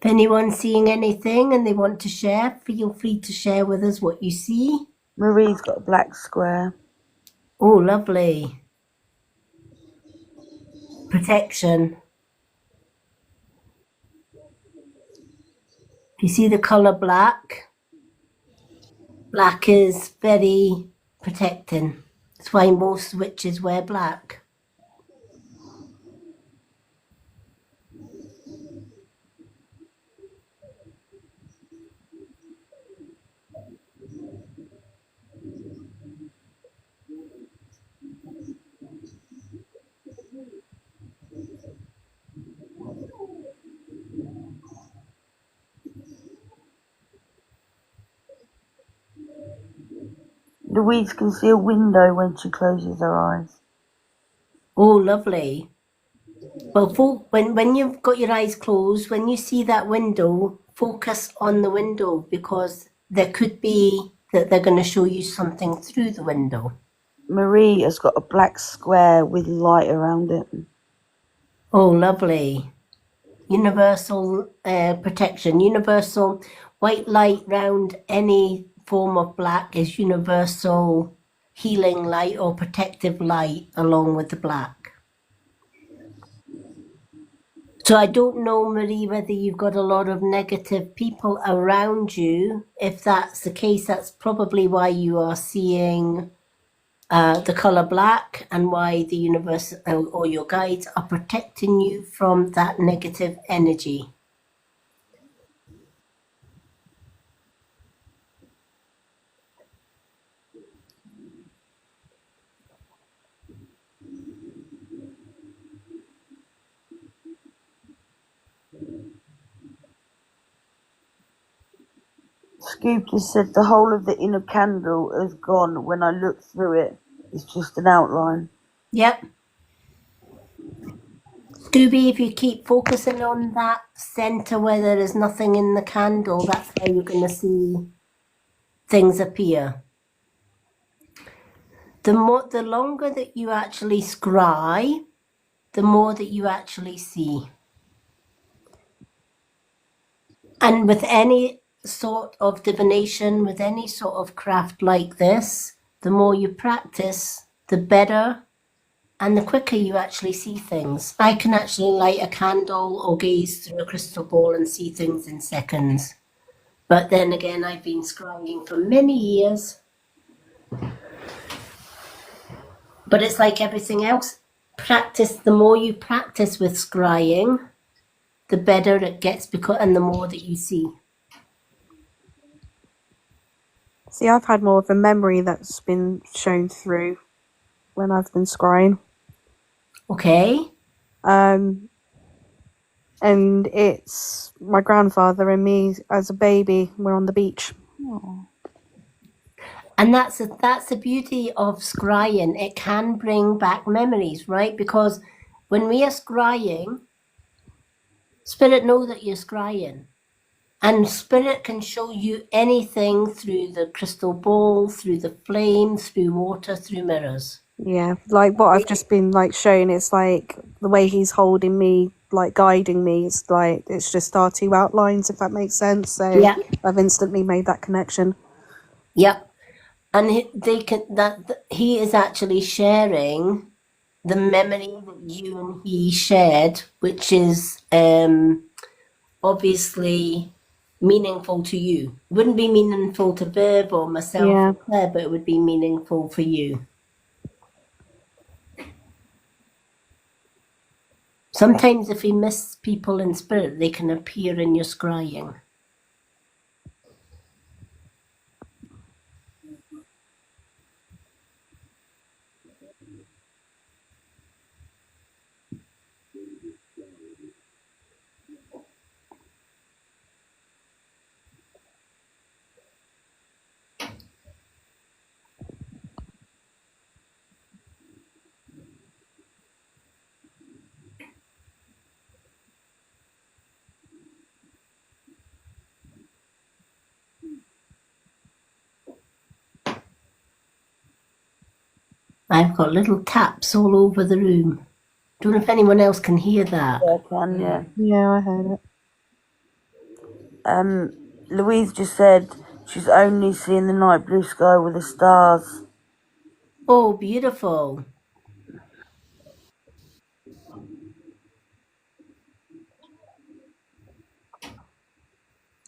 If anyone's seeing anything and they want to share, feel free to share with us what you see. Marie's got a black square. Oh, lovely. Protection. If you see the colour black, black is very protecting. That's why most witches wear black. Louise can see a window when she closes her eyes. Oh, lovely. Well, when you've got your eyes closed, when you see that window, focus on the window because there could be that they're going to show you something through the window. Marie has got a black square with light around it. Oh, lovely. Universal protection. Universal white light round any form of black is universal healing light or protective light along with the black. So I don't know, Marie, whether you've got a lot of negative people around you. If that's the case, that's probably why you are seeing the color black and why the universe or your guides are protecting you from that negative energy. Scoop just said the whole of the inner candle is gone. When I look through it, it's just an outline. Yep. Scooby, if you keep focusing on that center where there is nothing in the candle, that's where you're going to see things appear. The longer that you actually scry, the more that you actually see. And with any sort of divination, with any sort of craft like this, the more you practice, the better and the quicker you actually see things. I can actually light a candle or gaze through a crystal ball and see things in seconds. But then again, I've been scrying for many years. But it's like everything else. Practice, the more you practice with scrying, the better it gets and the more that you see. See, I've had more of a memory that's been shown through when I've been scrying. Okay? And it's my grandfather and me as a baby. We're on the beach. And that's the beauty of scrying. It can bring back memories, right? Because when we are scrying, spirit know that you're scrying. And spirit can show you anything through the crystal ball, through the flames, through water, through mirrors. Yeah, like what I've just been like shown. It's like the way he's holding me, like guiding me. It's like it's just our two outlines, if that makes sense. So Yeah. I've instantly made that connection. Yep. And he is actually sharing the memory that you and he shared, which is obviously meaningful to you. It wouldn't be meaningful to Viv or myself Yeah. or Claire, but it would be meaningful for you. Sometimes if you miss people in spirit, they can appear in your scrying. I've got little taps all over the room. Don't know if anyone else can hear that. Yeah, I can, yeah. Yeah, I heard it. Louise just said she's only seeing the night blue sky with the stars. Oh, beautiful.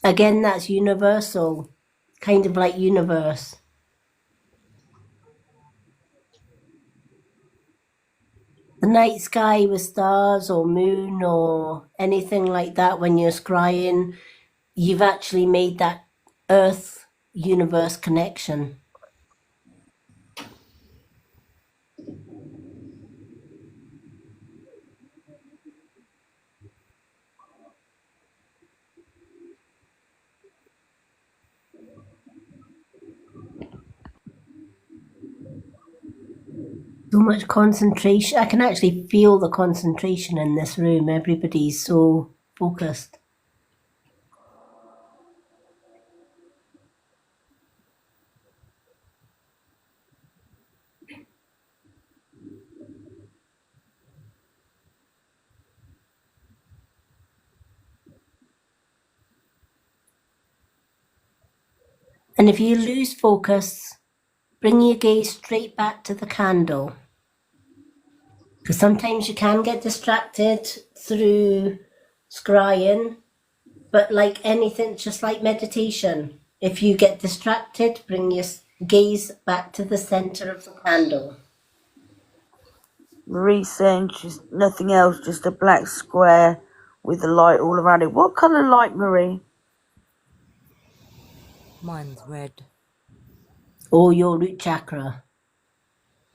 Again, that's universal, kind of like universe. The night sky with stars or moon or anything like that, when you're scrying, you've actually made that Earth universe connection. So much concentration. I can actually feel the concentration in this room. Everybody's so focused. And if you lose focus, bring your gaze straight back to the candle. Because sometimes you can get distracted through scrying, but like anything, just like meditation, if you get distracted, bring your gaze back to the center of the candle. Marie's saying she's nothing else, just a black square with the light all around it. What colour light, Marie? Mine's red. Or your root chakra.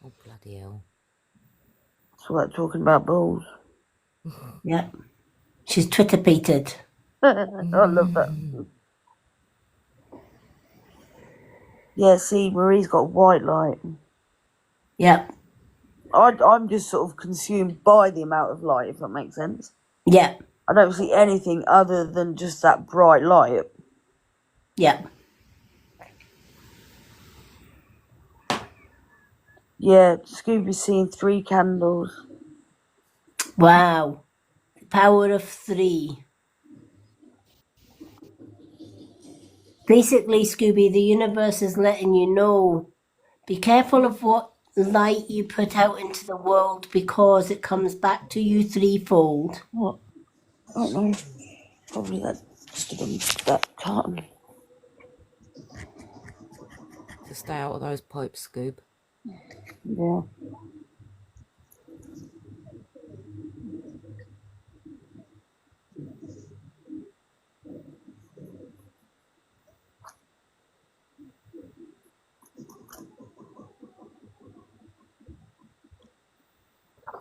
Oh, bloody hell. That's what talking about balls. Yeah. She's Twitter-pated. I love that. Yeah, see, Marie's got white light. Yep. I'm just sort of consumed by the amount of light, if that makes sense. Yep. I don't see anything other than just that bright light. Yep. Yeah, Scooby's seeing 3 candles. Wow. The power of 3. Basically, Scooby, the universe is letting you know, be careful of what light you put out into the world because it comes back to you threefold. What? I don't know. Probably that stood on that carton. To stay out of those pipes, Scoob. Yeah.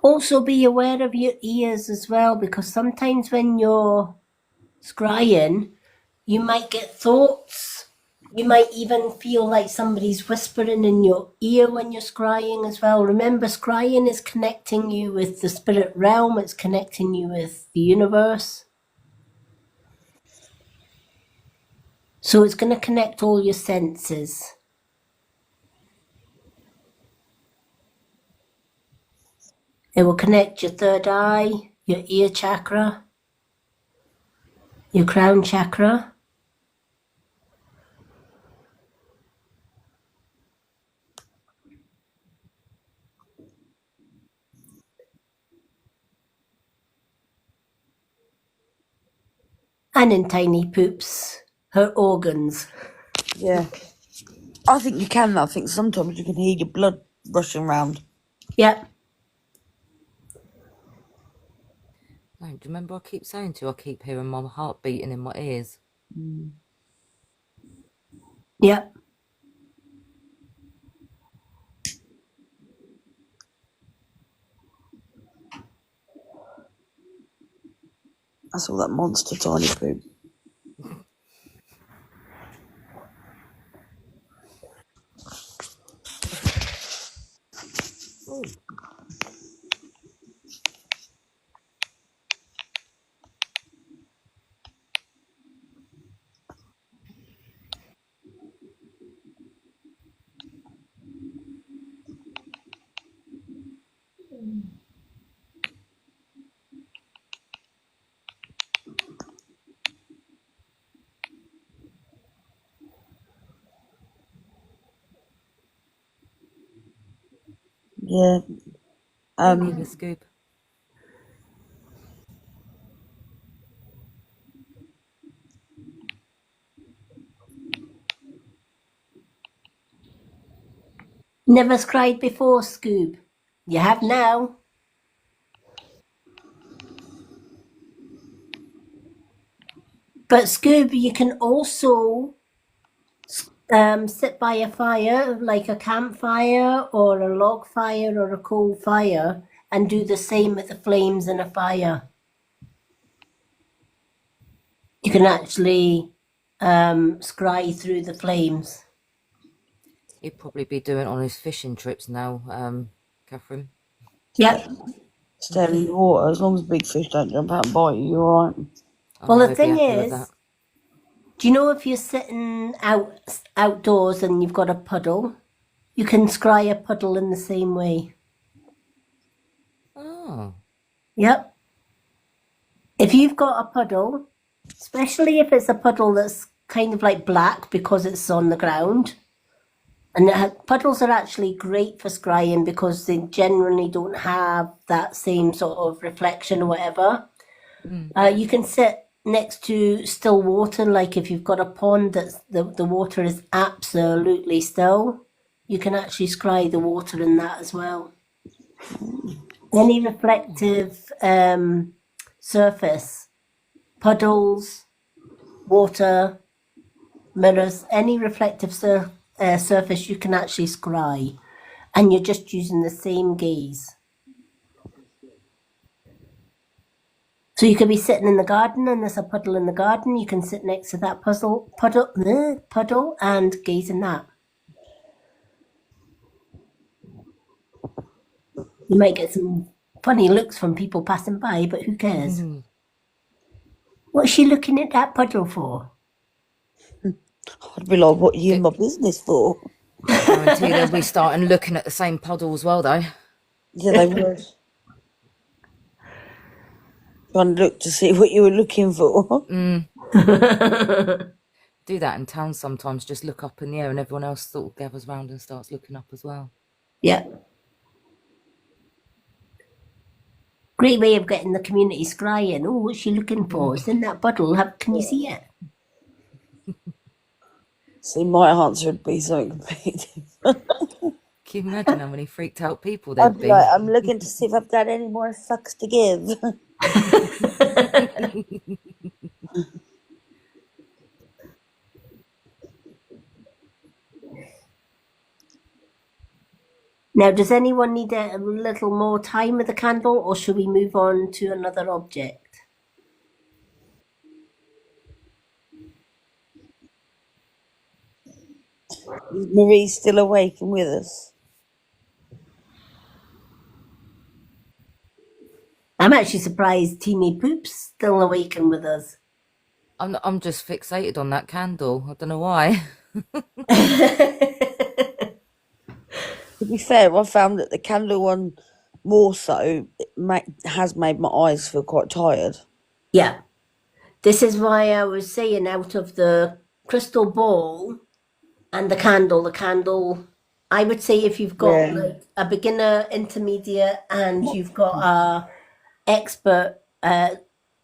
Also, be aware of your ears as well, because sometimes when you're scrying, you might get thoughts. You might even feel like somebody's whispering in your ear when you're scrying as well. Remember, scrying is connecting you with the spirit realm, it's connecting you with the universe. So it's going to connect all your senses. It will connect your third eye, your ear chakra, your crown chakra. And in Tiny Poops, her organs. Yeah. I think you can. I think sometimes you can hear your blood rushing round. Yep. No, do you remember I keep saying to you, I keep hearing my heart beating in my ears? Yep. That's all that monster Tiny Poop. Oh. Yeah. Thank you, Scoob. Never cried before, Scoob. You have now. But Scoob, you can also sit by a fire, like a campfire or a log fire or a coal fire, and do the same with the flames in a fire. You can actually scry through the flames. He'd probably be doing it on his fishing trips now. Catherine. Yep. Stay in the water. As long as big fish don't jump out and bite you, you're all right. Well, the I'd be thing happy with is, that. do you know if you're sitting outdoors and you've got a puddle, you can scry a puddle in the same way. Oh. Yep. If you've got a puddle, especially if it's a puddle that's kind of like black because it's on the ground, and puddles are actually great for scrying because they generally don't have that same sort of reflection or whatever. You can sit next to still water, like if you've got a pond that's the water is absolutely still, you can actually scry the water in that as well. Any reflective surface, puddles, water, mirrors, any reflective surface you can actually scry, and you're just using the same gaze. So you could be sitting in the garden and there's a puddle in the garden. You can sit next to that puddle and gaze in that. You might get some funny looks from people passing by, but who cares? What's she looking at that puddle for? I'd be like, what are you in my business for? Guarantee they'll be starting looking at the same puddle as well, though. Yeah, they would. Trying to look to see what you were looking for. Do that in town sometimes, just look up in the air and everyone else sort of gathers round and starts looking up as well. Yeah. Great way of getting the community scrying. Oh, what's she looking for? It's in that puddle. Can you see it? See, my answer would be something completely different. Can you imagine how many freaked out people I'd there'd be be? like, I'm looking to see if I've got any more fucks to give. Now, does anyone need a little more time with the candle, or should we move on to another object? Is Marie still awake and with us? I'm actually surprised Teeny Poop's still awake and with us. I'm just fixated on that candle. I don't know why. To be fair, I found that the candle one more so has made my eyes feel quite tired. Yeah. This is why I was saying out of the crystal ball and the candle, I would say if you've got like a beginner, intermediate, and you've got a expert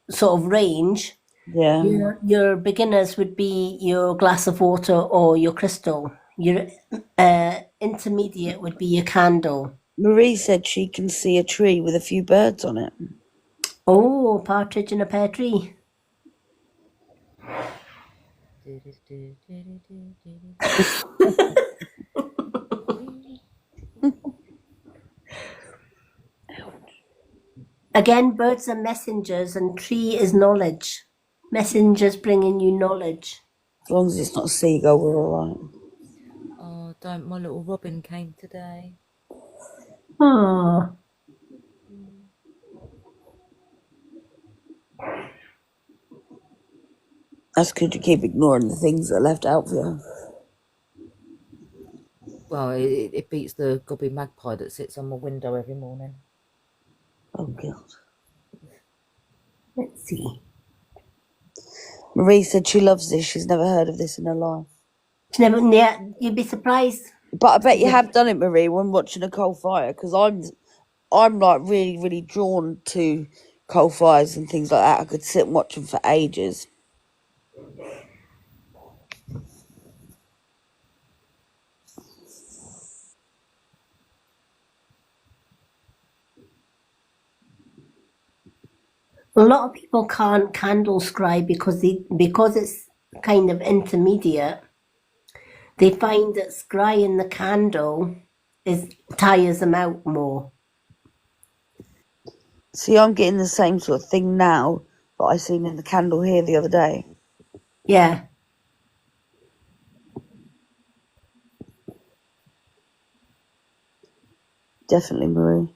sort of range, Yeah. your beginners would be your glass of water or your crystal. Your intermediate would be your candle. Marie said she can see a tree with a few birds on it. Oh, a partridge in a pear tree. Again, birds are messengers and tree is knowledge. Messengers bringing you knowledge. As long as it's not a seagull, we're all right. Oh, don't. My little robin came today. Oh. That's good. You keep ignoring the things that are left out for you. Well, it beats the gobby magpie that sits on my window every morning. Oh, God. Let's see. Marie said she loves this. She's never heard of this in her life. Yeah, you'd be surprised. But I bet you have done it, Marie, when watching a coal fire, because I'm like really, really drawn to coal fires and things like that. I could sit and watch them for ages. A lot of people can't candle scry because it's kind of intermediate. They find that scrying the candle tires them out more. See, I'm getting the same sort of thing now that I seen in the candle here the other day. Yeah. definitely, Marie.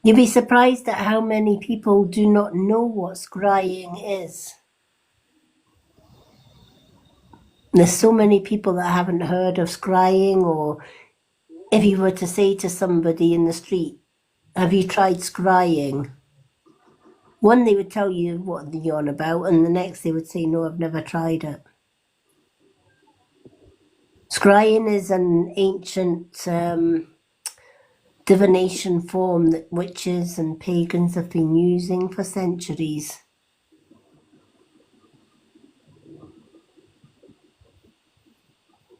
You'd be surprised at how many people do not know what scrying is. There's so many people that haven't heard of scrying, or if you were to say to somebody in the street, have you tried scrying? One, they would tell you what you're on about, and the next they would say, no, I've never tried it. Scrying is an ancient divination form that witches and pagans have been using for centuries.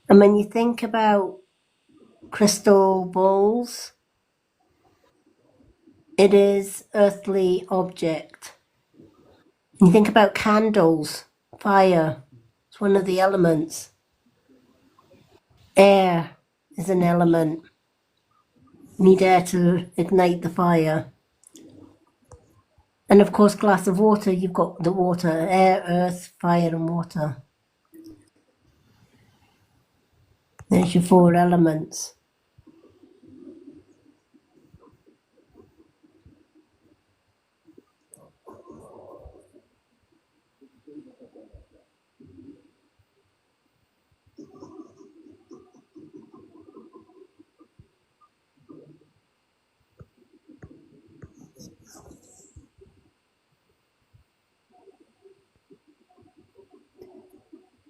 And when you think about crystal balls, it is earthly object. You think about candles, fire, it's one of the elements. Air is an element. You need air to ignite the fire. And of course, glass of water, you've got the water, air, earth, fire, and water. There's your 4 elements.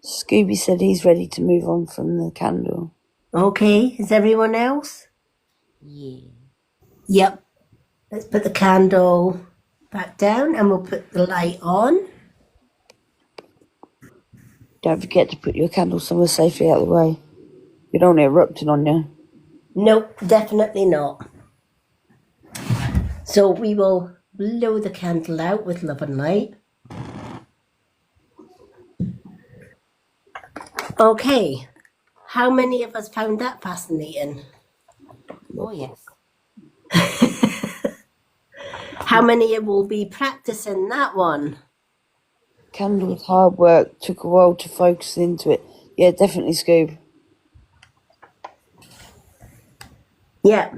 Scooby said he's ready to move on from the candle. Okay, is everyone else? Yeah. Yep. Let's put the candle back down and we'll put the light on. Don't forget to put your candle somewhere safely out of the way. You don't want it erupting on you. Nope, definitely not. So we will blow the candle out with love and light. Okay, how many of us found that fascinating? Oh, yes. How many will be practicing that one? Candle was hard work. Took a while to focus into it. Yeah, definitely, Scoob. Yeah.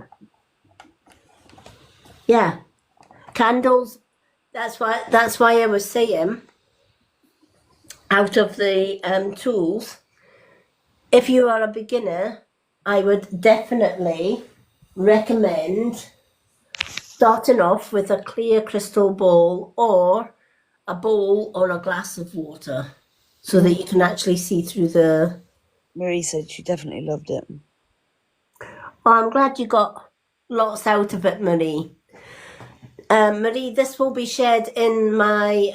Yeah. Candles, that's why I was saying, out of the tools, if you are a beginner, I would definitely recommend starting off with a clear crystal bowl or a bowl or a glass of water so that you can actually see through the... Marie said she definitely loved it. Oh, I'm glad you got lots out of it, Marie. Marie, this will be shared in my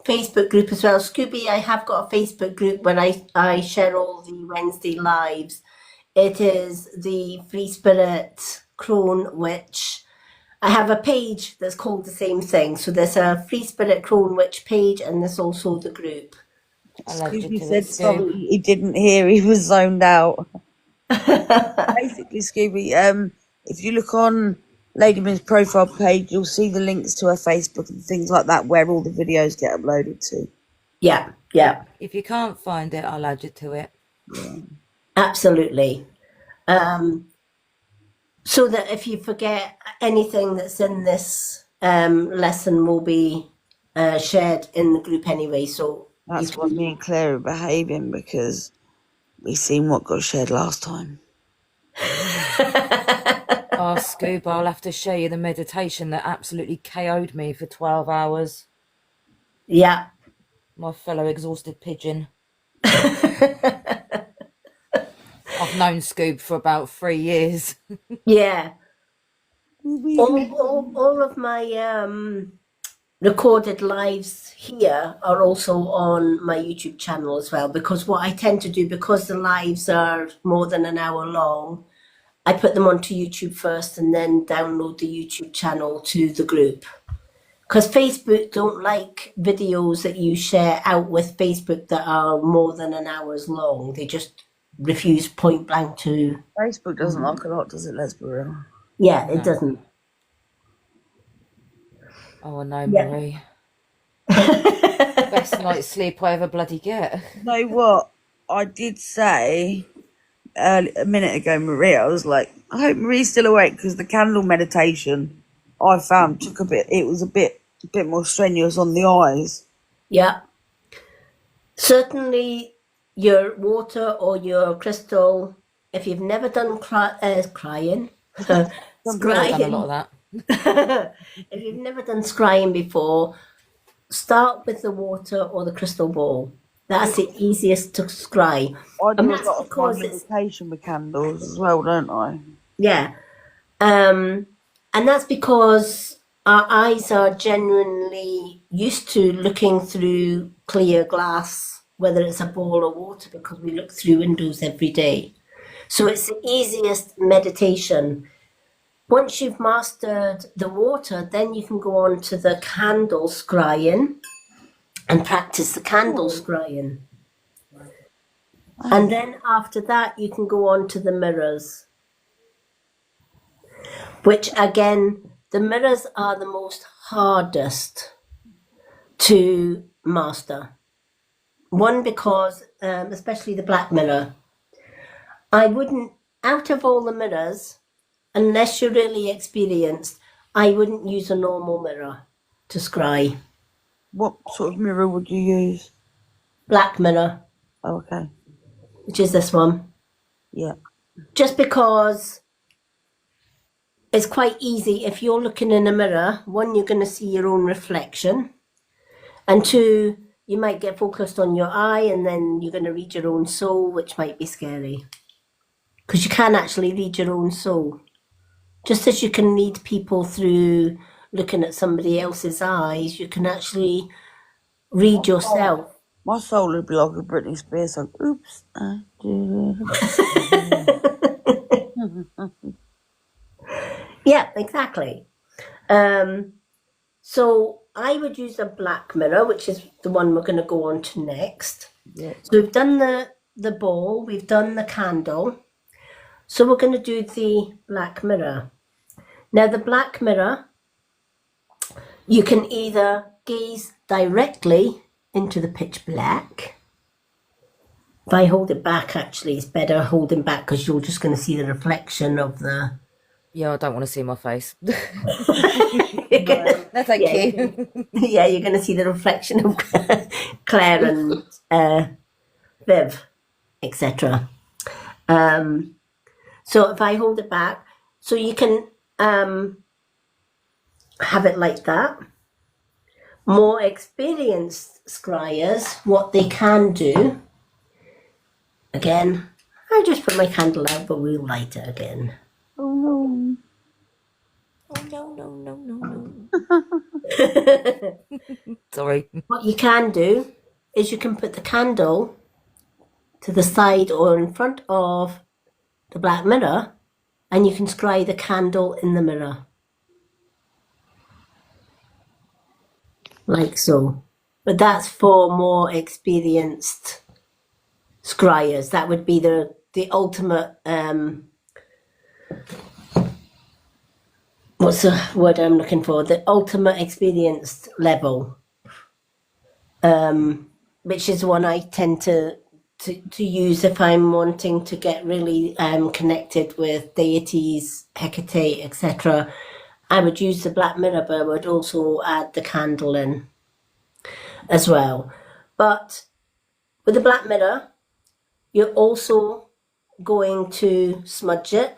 Facebook group as well. Scooby, I have got a Facebook group where I share all the Wednesday lives. It is the Free Spirit Crone Witch. I have a page that's called the same thing. So there's a Free Spirit Crone Witch page and there's also the group. I loved you Scooby to said it, sorry Scoob. he didn't hear. He was zoned out. Basically, Scooby, if you look on Lady Min's profile page, you'll see the links to her Facebook and things like that where all the videos get uploaded to. Yeah, yeah, If you can't find it, I'll add you to it. absolutely. So that if you forget anything that's in this lesson will be shared in the group anyway. So That's why me and Claire are behaving, because we seen what got shared last time. Oh, Scoob, I'll have to show you the meditation that absolutely KO'd me for 12 hours. Yeah. My fellow exhausted pigeon. I've known Scoob for about 3 years. Yeah. All of my recorded lives here are also on my YouTube channel as well, because what I tend to do, because the lives are more than an hour long, I put them onto YouTube first and then download the YouTube channel to the group. Because Facebook don't like videos that you share out with Facebook that are more than an hour's long. They just refuse point blank to... Facebook doesn't like a lot, does it, Les Burrell? Yeah, it doesn't. Oh, I know, Yeah. Marie. Best night's sleep I ever bloody get. You know what? I did say a minute ago, Maria, I was like, I hope Marie's still awake because the candle meditation I found took a bit, it was a bit more strenuous on the eyes. Yeah. Certainly your water or your crystal, if you've never done crying, Some people I've done a lot scrying, of that. if you've never done scrying before, start with the water or the crystal ball. That's the easiest to scry. I And do a that's lot of my because it's, meditation with candles as well, don't I? yeah. And that's because our eyes are genuinely used to looking through clear glass, whether it's a bowl of water, because we look through windows every day. So it's the easiest meditation. Once you've mastered the water, then you can go on to the candle scrying and practice the candle scrying. And then after that, you can go on to the mirrors, which again, the mirrors are the most hardest to master. One, because, especially the black mirror, I wouldn't, out of all the mirrors, unless you're really experienced, I wouldn't use a normal mirror to scry. What sort of mirror would you use? Black mirror, Oh, okay. which is this one. Yeah. Just because it's quite easy if you're looking in a mirror, one, you're going to see your own reflection, and two, you might get focused on your eye and then you're going to read your own soul, which might be scary. Because you can actually read your own soul. Just as you can read people through looking at somebody else's eyes, you can actually read yourself. My soul would be like a Britney Spears song. Oops, I did it. Yeah, exactly. So I would use a black mirror, which is the one we're going to go on to next. Yeah. So we've done the ball, we've done the candle. So we're going to do the black mirror. Now the black mirror, you can either gaze directly into the pitch black. If I hold it back, actually, it's better holding back because you're just going to see the reflection of the... Yeah, I don't want to see my face. You're gonna- No, thank yeah, you. yeah, you're going to see the reflection of Claire and Viv, etc. So if I hold it back, so you can have it like that. More experienced scryers, what they can do, again, I just put my candle out, but we'll light it again. Oh no. Oh, no. Sorry. What you can do is you can put the candle to the side or in front of the black mirror, and you can scry the candle in the mirror. Like so. But that's for more experienced scryers. That would be the ultimate, what's the word I'm looking for? The ultimate experienced level, which is one I tend to use if I'm wanting to get really connected with deities, Hecate, etc. I would use the black mirror, but I would also add the candle in as well. But with the black mirror, you're also going to smudge it,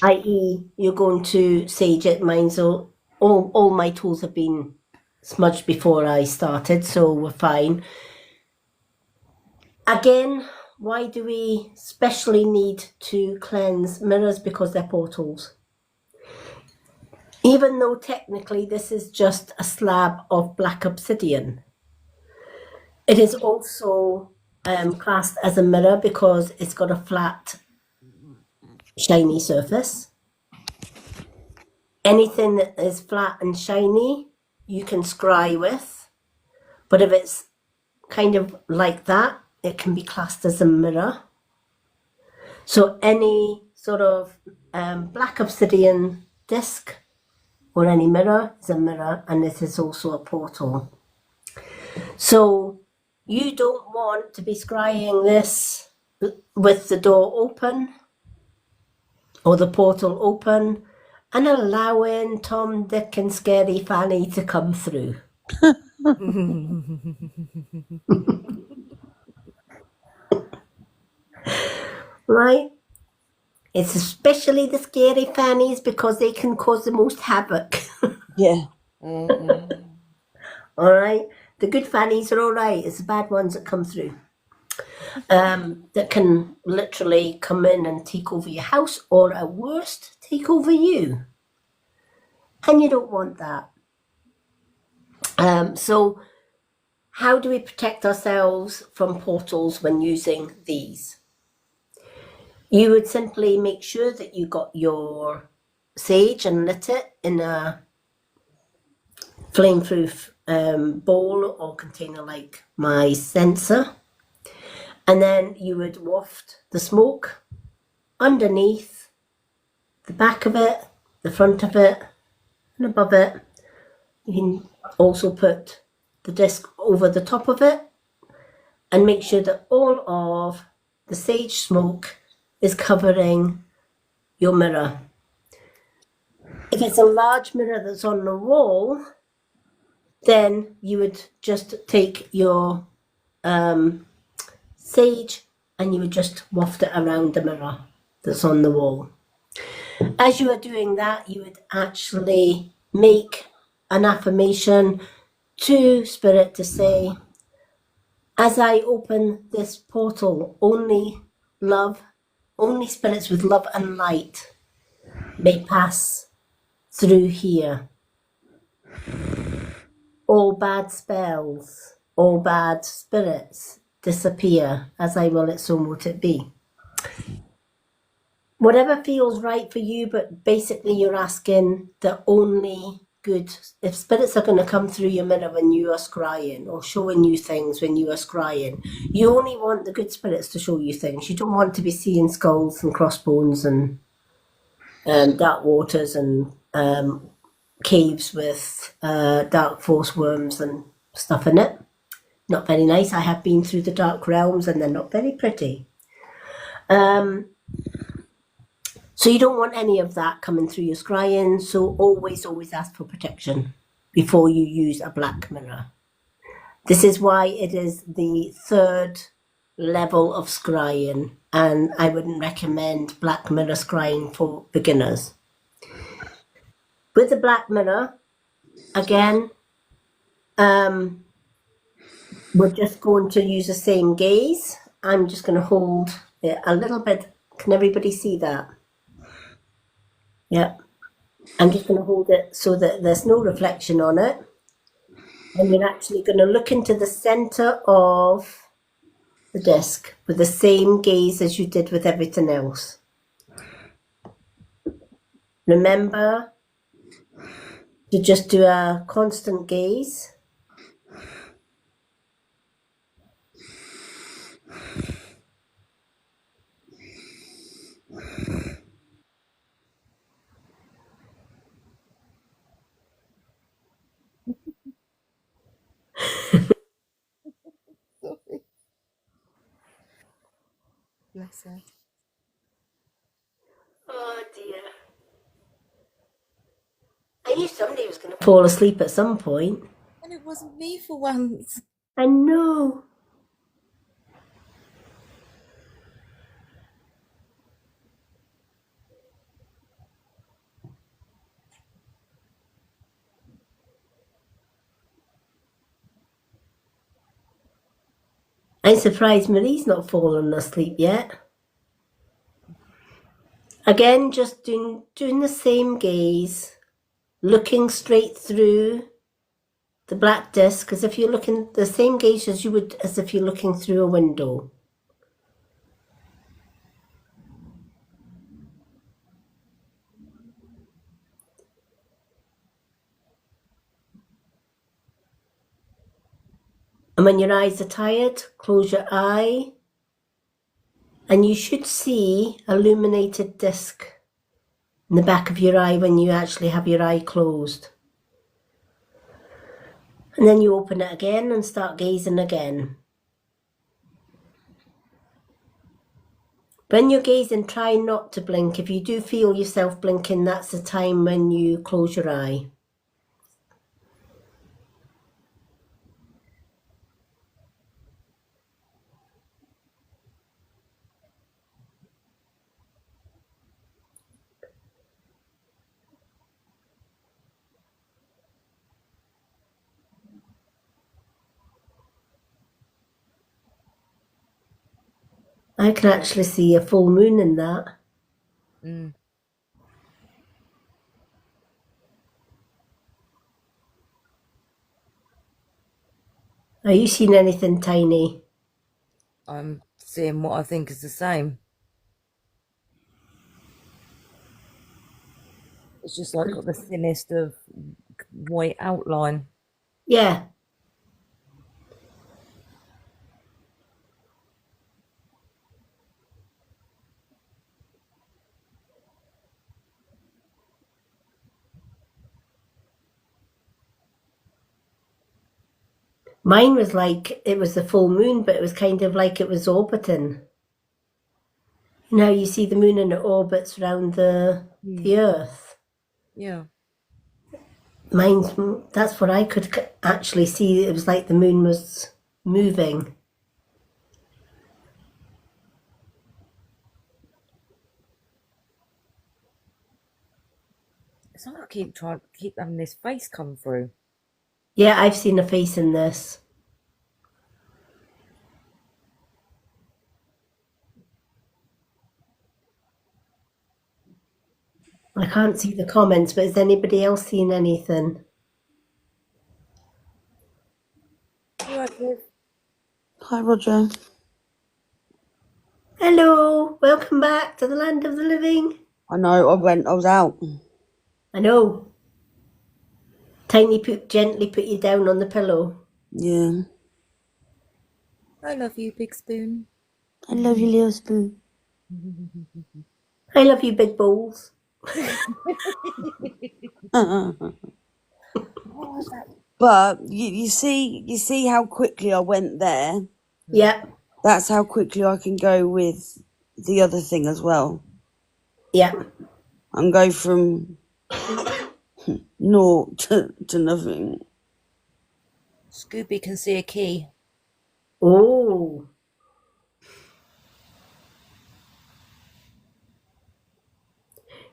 i.e. you're going to sage it. Mine's all my tools have been smudged before I started, so we're fine. Again, why do we specially need to cleanse mirrors? Because they're portals. Even though technically this is just a slab of black obsidian, it is also classed as a mirror because it's got a flat, shiny surface. Anything that is flat and shiny, you can scry with. But if it's kind of like that, it can be classed as a mirror. So any sort of black obsidian disc or any mirror is a mirror, and it is also a portal. So you don't want to be scrying this with the door open or the portal open and allowing Tom, Dick and Scary Fanny to come through. Right? It's especially the scary fannies because they can cause the most havoc. Yeah. All right? The good fannies are all right. It's the bad ones that come through. That can literally come in and take over your house, or at worst, take over you. And you don't want that. So how do we protect ourselves from portals when using these? You would simply make sure that you got your sage and lit it in a flame-proof bowl or container like my censer. And then you would waft the smoke underneath the back of it, the front of it, and above it. You can also put the disc over the top of it and make sure that all of the sage smoke is covering your mirror. If it's a large mirror that's on the wall, then you would just take your sage and you would just waft it around the mirror that's on the wall. As you are doing that, you would actually make an affirmation to Spirit to say, as I open this portal, only love, only spirits with love and light may pass through here. All bad spells, all bad spirits disappear. As I will it, so mote it be. Whatever feels right for you, but basically you're asking that only good, if spirits are going to come through your mirror when you are scrying or showing you things when you are scrying, you only want the good spirits to show you things. You don't want to be seeing skulls and crossbones and dark waters and caves with dark force worms and stuff in it. Not very nice. I have been through the dark realms and they're not very pretty. So you don't want any of that coming through your scrying, so always ask for protection before you use a black mirror. This is why it is the 3rd level of scrying, and I wouldn't recommend black mirror scrying for beginners. With the black mirror, again, we're just going to use the same gaze. I'm just going to hold it a little bit. Can everybody see that? Yeah. I'm just going to hold it so that there's no reflection on it. And you're actually going to look into the center of the disc with the same gaze as you did with everything else. Remember to just do a constant gaze. Bless her. Oh dear. I knew somebody was going to fall asleep at some point. And it wasn't me for once. I know. I'm surprised Marie's not fallen asleep yet. Again, just doing the same gaze, looking straight through the black disc, as if you're looking the same gaze as you would as if you're looking through a window. And when your eyes are tired, close your eye and you should see a illuminated disc in the back of your eye when you actually have your eye closed. And then you open it again and start gazing again. When you're gazing, try not to blink. If you do feel yourself blinking, that's the time when you close your eye. I can actually see a full moon in that. Mm. Are you seeing anything tiny? I'm seeing what I think is the same. It's just like got the thinnest of white outline. Yeah. Mine was like it was the full moon, but it was kind of like it was orbiting. You know, you see the moon and it orbits around the Earth. Yeah. That's what I could actually see. It was like the moon was moving. It's like I keep having this face come through. Yeah, I've seen a face in this. I can't see the comments, but is anybody else seeing anything? You right, Liv? Hi, Roger. Hello, welcome back to the land of the living. I know, I was out. I know. Gently put you down on the pillow. Yeah. I love you, Big Spoon. I love you, little spoon. I love you, big balls. But you see how quickly I went there. Yeah, That's how quickly I can go with the other thing as well. yeah. And go from naught to nothing. Scooby can see a key. Oh.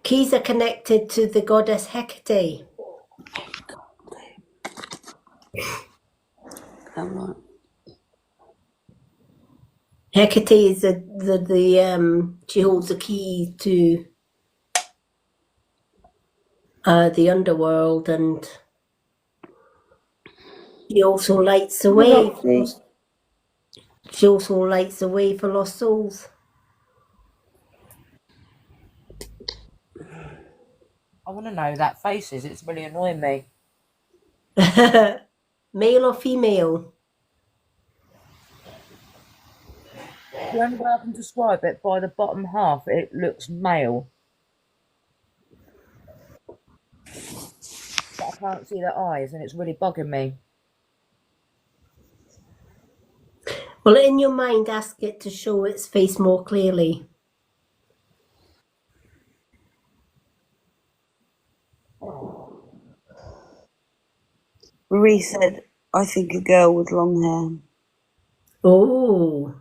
Keys are connected to the goddess Hecate. Am I? Hecate is she holds the key to the underworld, and she also lights the way. She also lights the way for lost souls. I want to know who that face is. It's really annoying me. Male or female? The only way I can describe it, by the bottom half, it looks male. But I can't see their eyes, and it's really bugging me. Well, in your mind, ask it to show its face more clearly. Marie said, I think a girl with long hair. Oh.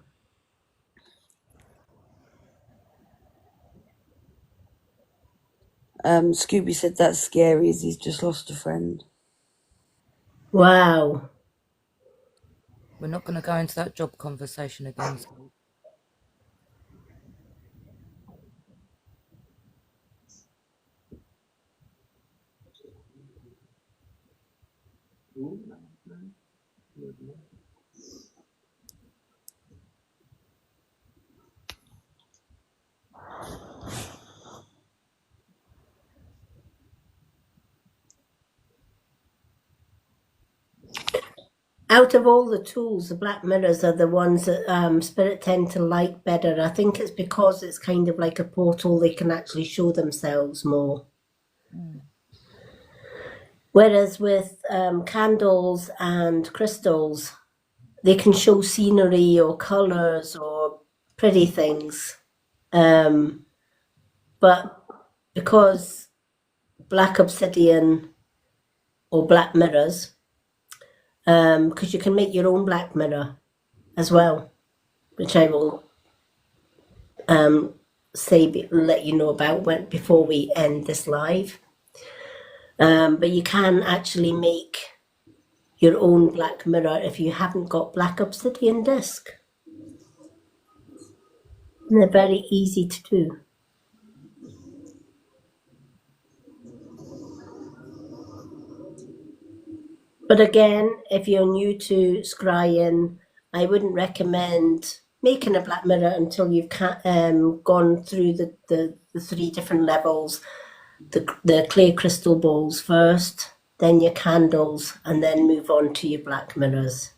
Scooby said that's scary as he's just lost a friend. Wow. We're not going to go into that job conversation again. So. Out of all the tools, the black mirrors are the ones that spirit tend to like better. I think it's because it's kind of like a portal; they can actually show themselves more. Whereas with candles and crystals, they can show scenery or colours or pretty things. But because black obsidian or black mirrors, because you can make your own black mirror as well, which I will let you know about before we end this live. But you can actually make your own black mirror if you haven't got black obsidian disc. And they're very easy to do. But again, if you're new to scrying, I wouldn't recommend making a black mirror until you've gone through the 3 different levels. The clear crystal balls first, then your candles, and then move on to your black mirrors.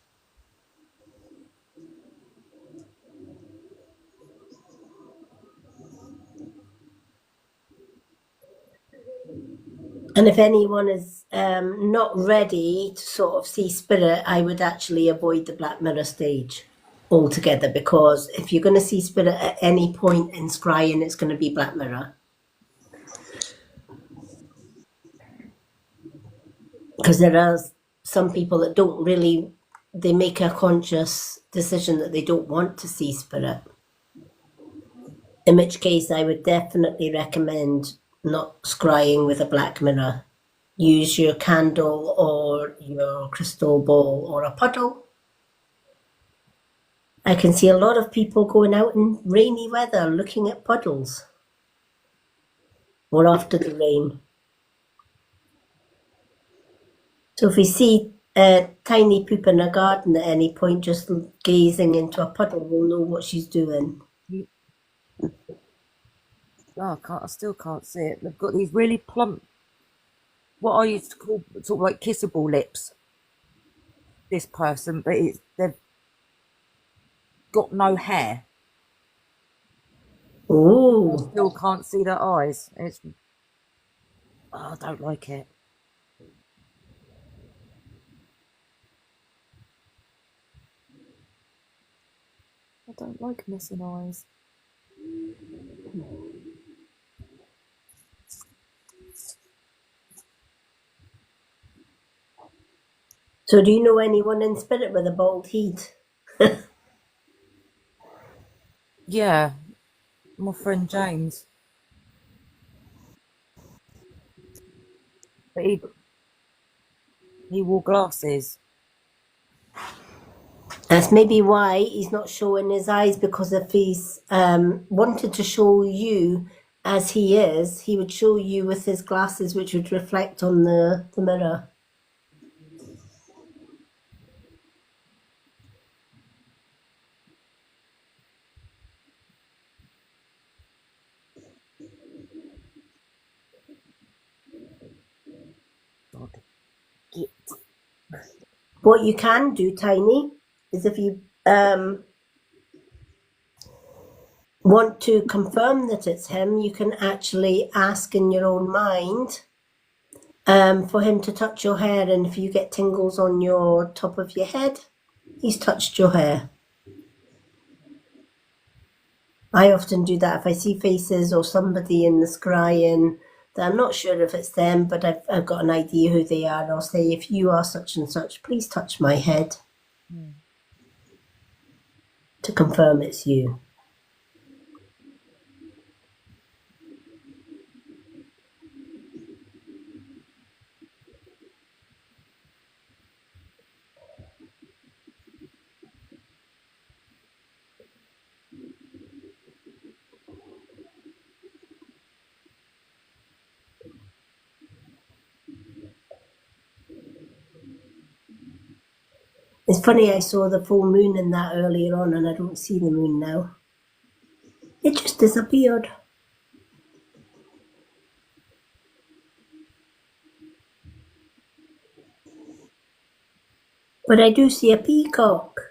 And if anyone is not ready to sort of see spirit, I would actually avoid the black mirror stage altogether, because if you're going to see spirit at any point in scrying, it's going to be black mirror. Because there are some people that don't really, they make a conscious decision that they don't want to see spirit. In which case, I would definitely recommend not scrying with a black mirror. Use your candle or your crystal ball or a puddle. I can see a lot of people going out in rainy weather looking at puddles or after the rain. So if we see a tiny poop in a garden at any point, just gazing into a puddle, we'll know what she's doing. Oh, I still can't see it. They've got these really plump, what I used to call sort of like kissable lips. This person, but they've got no hair. I Oh, still can't see their eyes. I don't like it. I don't like missing eyes. so do you know anyone in spirit with a bald head? Yeah, my friend James. But he wore glasses. That's maybe why he's not showing his eyes, because if he's wanted to show you as he is, he would show you with his glasses, which would reflect on the mirror. God, get. What you can do, Tiny, is if you want to confirm that it's him, you can actually ask in your own mind for him to touch your hair, and if you get tingles on your top of your head, he's touched your hair. I often do that if I see faces or somebody in the scrying that I'm not sure if it's them, but I've got an idea who they are. I'll say, if you are such and such, please touch my head to confirm it's you. It's funny, I saw the full moon in that earlier on, and I don't see the moon now. It just disappeared. But I do see a peacock.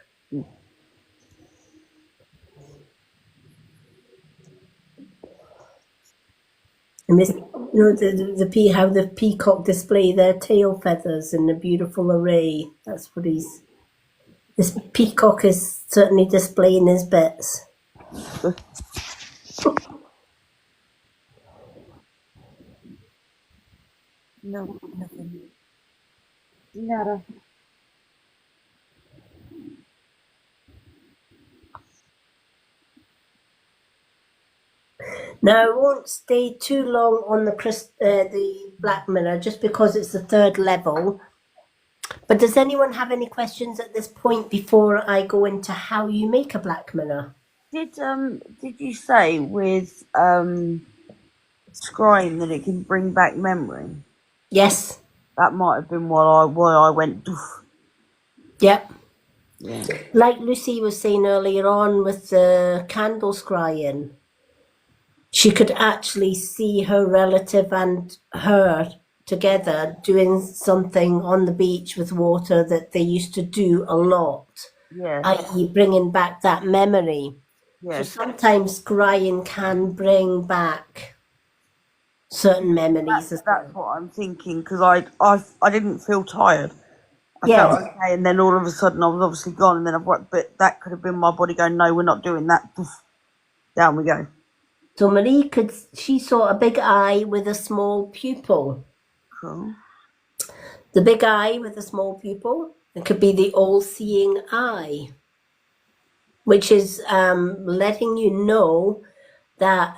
And this, how the peacock display their tail feathers in a beautiful array. That's what he's. This peacock is certainly displaying his bits. No, nothing. Nada. Now, I won't stay too long on the black mirror just because it's the third level. But does anyone have any questions at this point before I go into how you make a black mirror? Did you say with scrying that it can bring back memory? Yes. That might have been why I went. Doof. Yep. Yeah. Like Lucy was saying earlier on with the candle scrying, she could actually see her relative and her together doing something on the beach with water that they used to do a lot, Yeah. i.e. bringing back that memory. Yeah. So sometimes scrying can bring back certain memories as well. That's what I'm thinking because I didn't feel tired. I Yeah. felt okay, and then all of a sudden I was obviously gone, and then I've worked. But that could have been my body going, "No, we're not doing that." Doof. Down we go. So Marie she saw a big eye with a small pupil. Cool. The big eye with a small pupil. It could be the all-seeing eye, which is letting you know that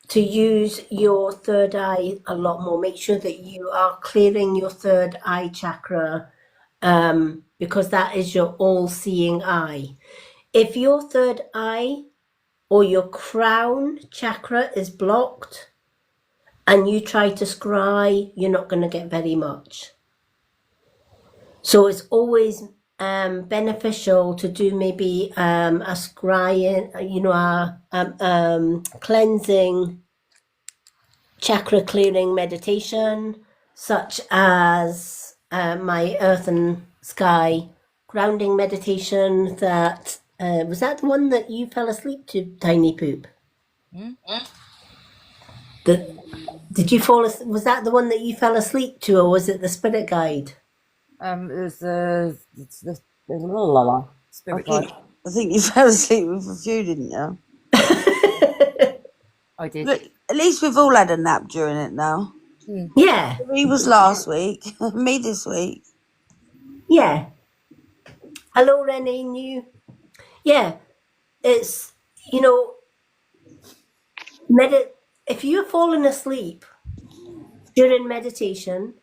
to use your third eye a lot more. Make sure that you are clearing your third eye chakra because that is your all-seeing eye. If your third eye or your crown chakra is blocked and you try to scry, you're not going to get very much. So it's always beneficial to do maybe a scrying, cleansing, chakra clearing meditation, such as my Earth and Sky grounding meditation. That was that the one that you fell asleep to, Tiny Poop? Did you fall? Was that the one that you fell asleep to, or was it the spirit guide? It was the spirit guide. I think you fell asleep with a few, didn't you? I did. Look, at least we've all had a nap during it now. Yeah, He was last week, me this week. yeah. Hello, Renee. New. Yeah, it's if you're falling asleep during meditation,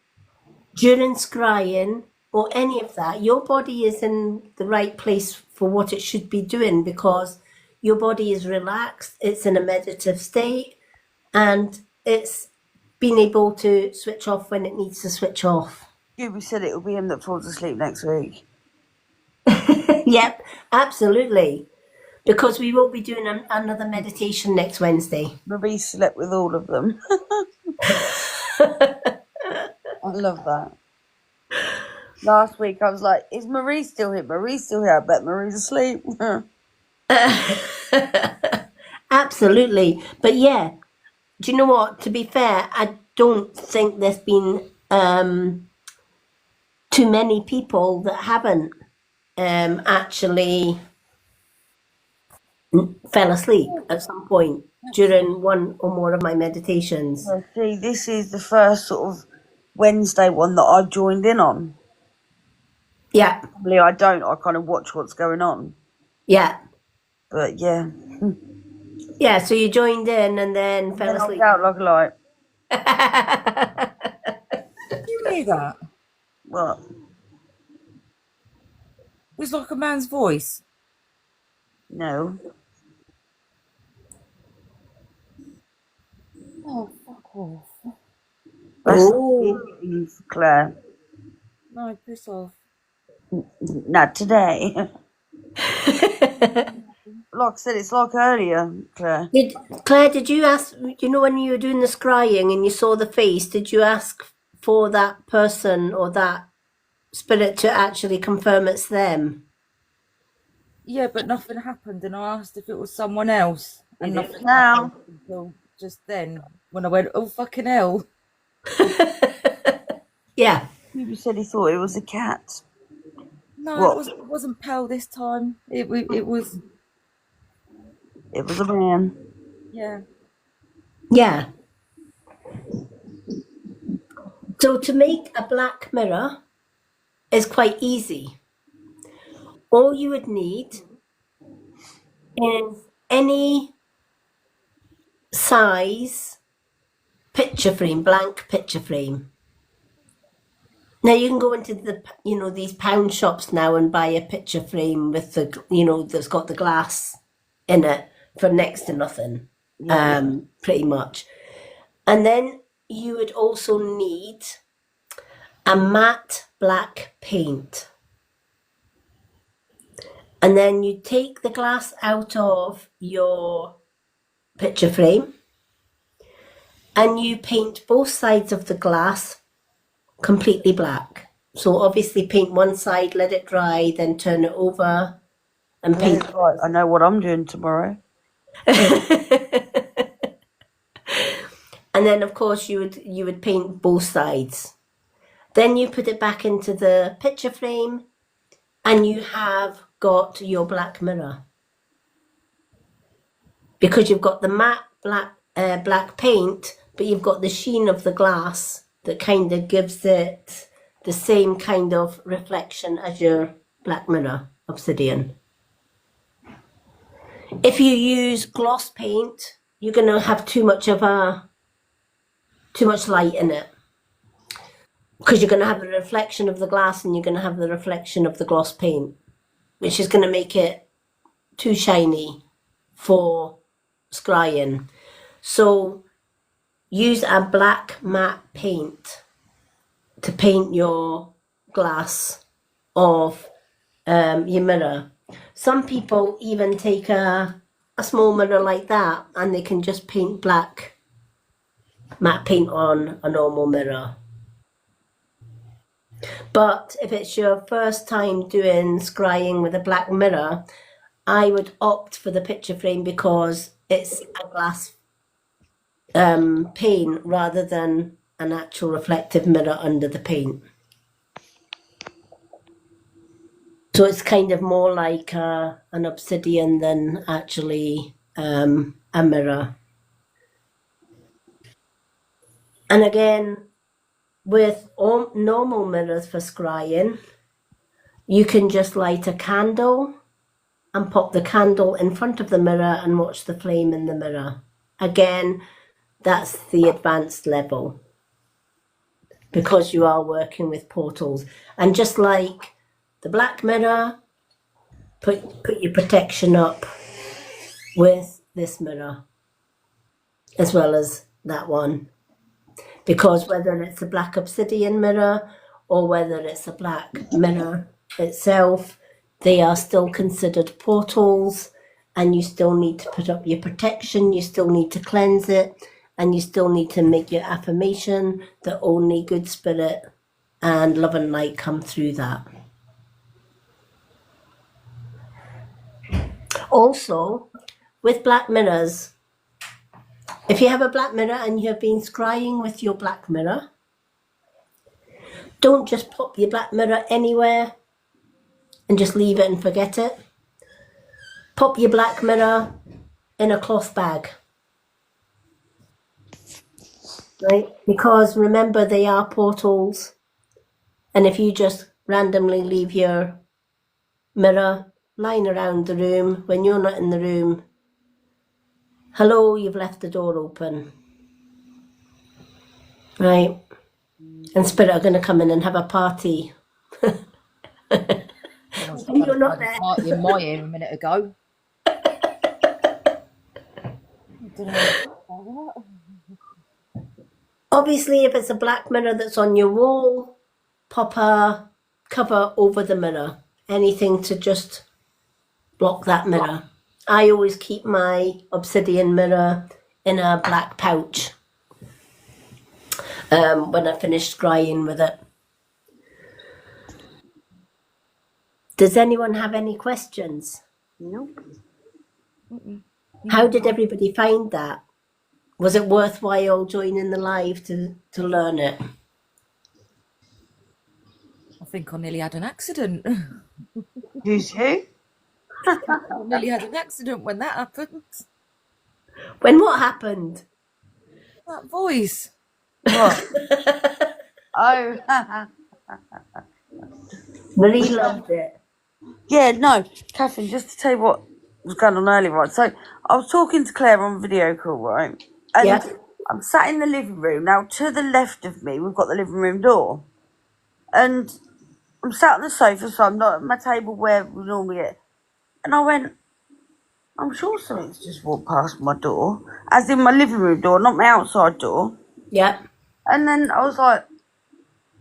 during scrying, or any of that, your body is in the right place for what it should be doing because your body is relaxed, it's in a meditative state, and it's being able to switch off when it needs to switch off. Juby said it will be him that falls asleep next week. Yep, absolutely. Because we will be doing another meditation next Wednesday. Marie slept with all of them. I love that. Last week I was like, is Marie still here? Marie's still here. I bet Marie's asleep. Absolutely. But yeah, do you know what? To be fair, I don't think there's been too many people that haven't actually fell asleep at some point during one or more of my meditations. See, this is the first sort of Wednesday one that I've joined in on. Yeah, Probably I don't. I kind of watch what's going on. yeah. But yeah. Yeah, so you joined in and then fell Then I was asleep. out like a light. Did you hear that? What? It was like a man's voice. No. Oh, fuck off. That's Oh. for Claire. No, piss off. Not today. Like I said, it's like earlier, Claire. Claire, did you ask, when you were doing the scrying and you saw the face, did you ask for that person or that spirit to actually confirm it's them. Yeah, but nothing happened, and I asked if it was someone else, and It is nothing now. happened until just then when I went, "Oh fucking hell!" Yeah. Maybe said he thought it was a cat. No, What? it wasn't Pell this time. It was It was a man. yeah. Yeah. So to make a black mirror is quite easy. All you would need is any size picture frame, blank picture frame. Now you can go into these pound shops now and buy a picture frame with that's got the glass in it for next to nothing, pretty much. And then you would also need a matte black paint. And then you take the glass out of your picture frame and you paint both sides of the glass completely black. So obviously paint one side, let it dry, then turn it over and paint. Right, I know what I'm doing tomorrow. And then of course you would paint both sides. Then you put it back into the picture frame and you have got your black mirror. Because you've got the matte black paint, but you've got the sheen of the glass that kind of gives it the same kind of reflection as your black mirror obsidian. If you use gloss paint, you're going to have too much light in it, because you're going to have the reflection of the glass and you're going to have the reflection of the gloss paint, which is going to make it too shiny for scrying. So use a black matte paint to paint your glass of your mirror. Some people even take a small mirror like that and they can just paint black matte paint on a normal mirror. But if it's your first time doing scrying with a black mirror, I would opt for the picture frame because it's a glass pane rather than an actual reflective mirror under the paint. So it's kind of more like an obsidian than actually a mirror. And again, with all normal mirrors for scrying, you can just light a candle and pop the candle in front of the mirror and watch the flame in the mirror. Again, that's the advanced level, because you are working with portals. And just like the black mirror, put your protection up with this mirror as well as that one, because whether it's a black obsidian mirror or whether it's a black mirror itself, they are still considered portals, and you still need to put up your protection, you still need to cleanse it, and you still need to make your affirmation that only good spirit and love and light come through that. Also, with black mirrors, if you have a black mirror and you have been scrying with your black mirror, don't just pop your black mirror anywhere and just leave it and forget it. Pop your black mirror in a cloth bag. Right? Because remember, they are portals. And if you just randomly leave your mirror lying around the room when you're not in the room, hello, you've left the door open. Right? And spirit are going to come in and have a party. You're not there. Party in my ear a minute ago. Obviously, if it's a black mirror that's on your wall, pop a cover over the mirror. Anything to just block that mirror. I always keep my obsidian mirror in a black pouch when I finish scrying with it. Does anyone have any questions? Nope. How did everybody find that? Was it worthwhile joining the live to learn it? I think I nearly had an accident. Who's who? I nearly had an accident when that happened. When what happened? That voice. What? Oh. Marie loved it. Yeah, no, Catherine, just to tell you what was going on earlier, right? So I was talking to Claire on video call, right? And Yeah. I'm sat in the living room. Now, to the left of me, we've got the living room door. And I'm sat on the sofa, so I'm not at my table where we normally get. And I went, I'm sure something's just walked past my door, as in my living room door, not my outside door. Yeah. And then I was like,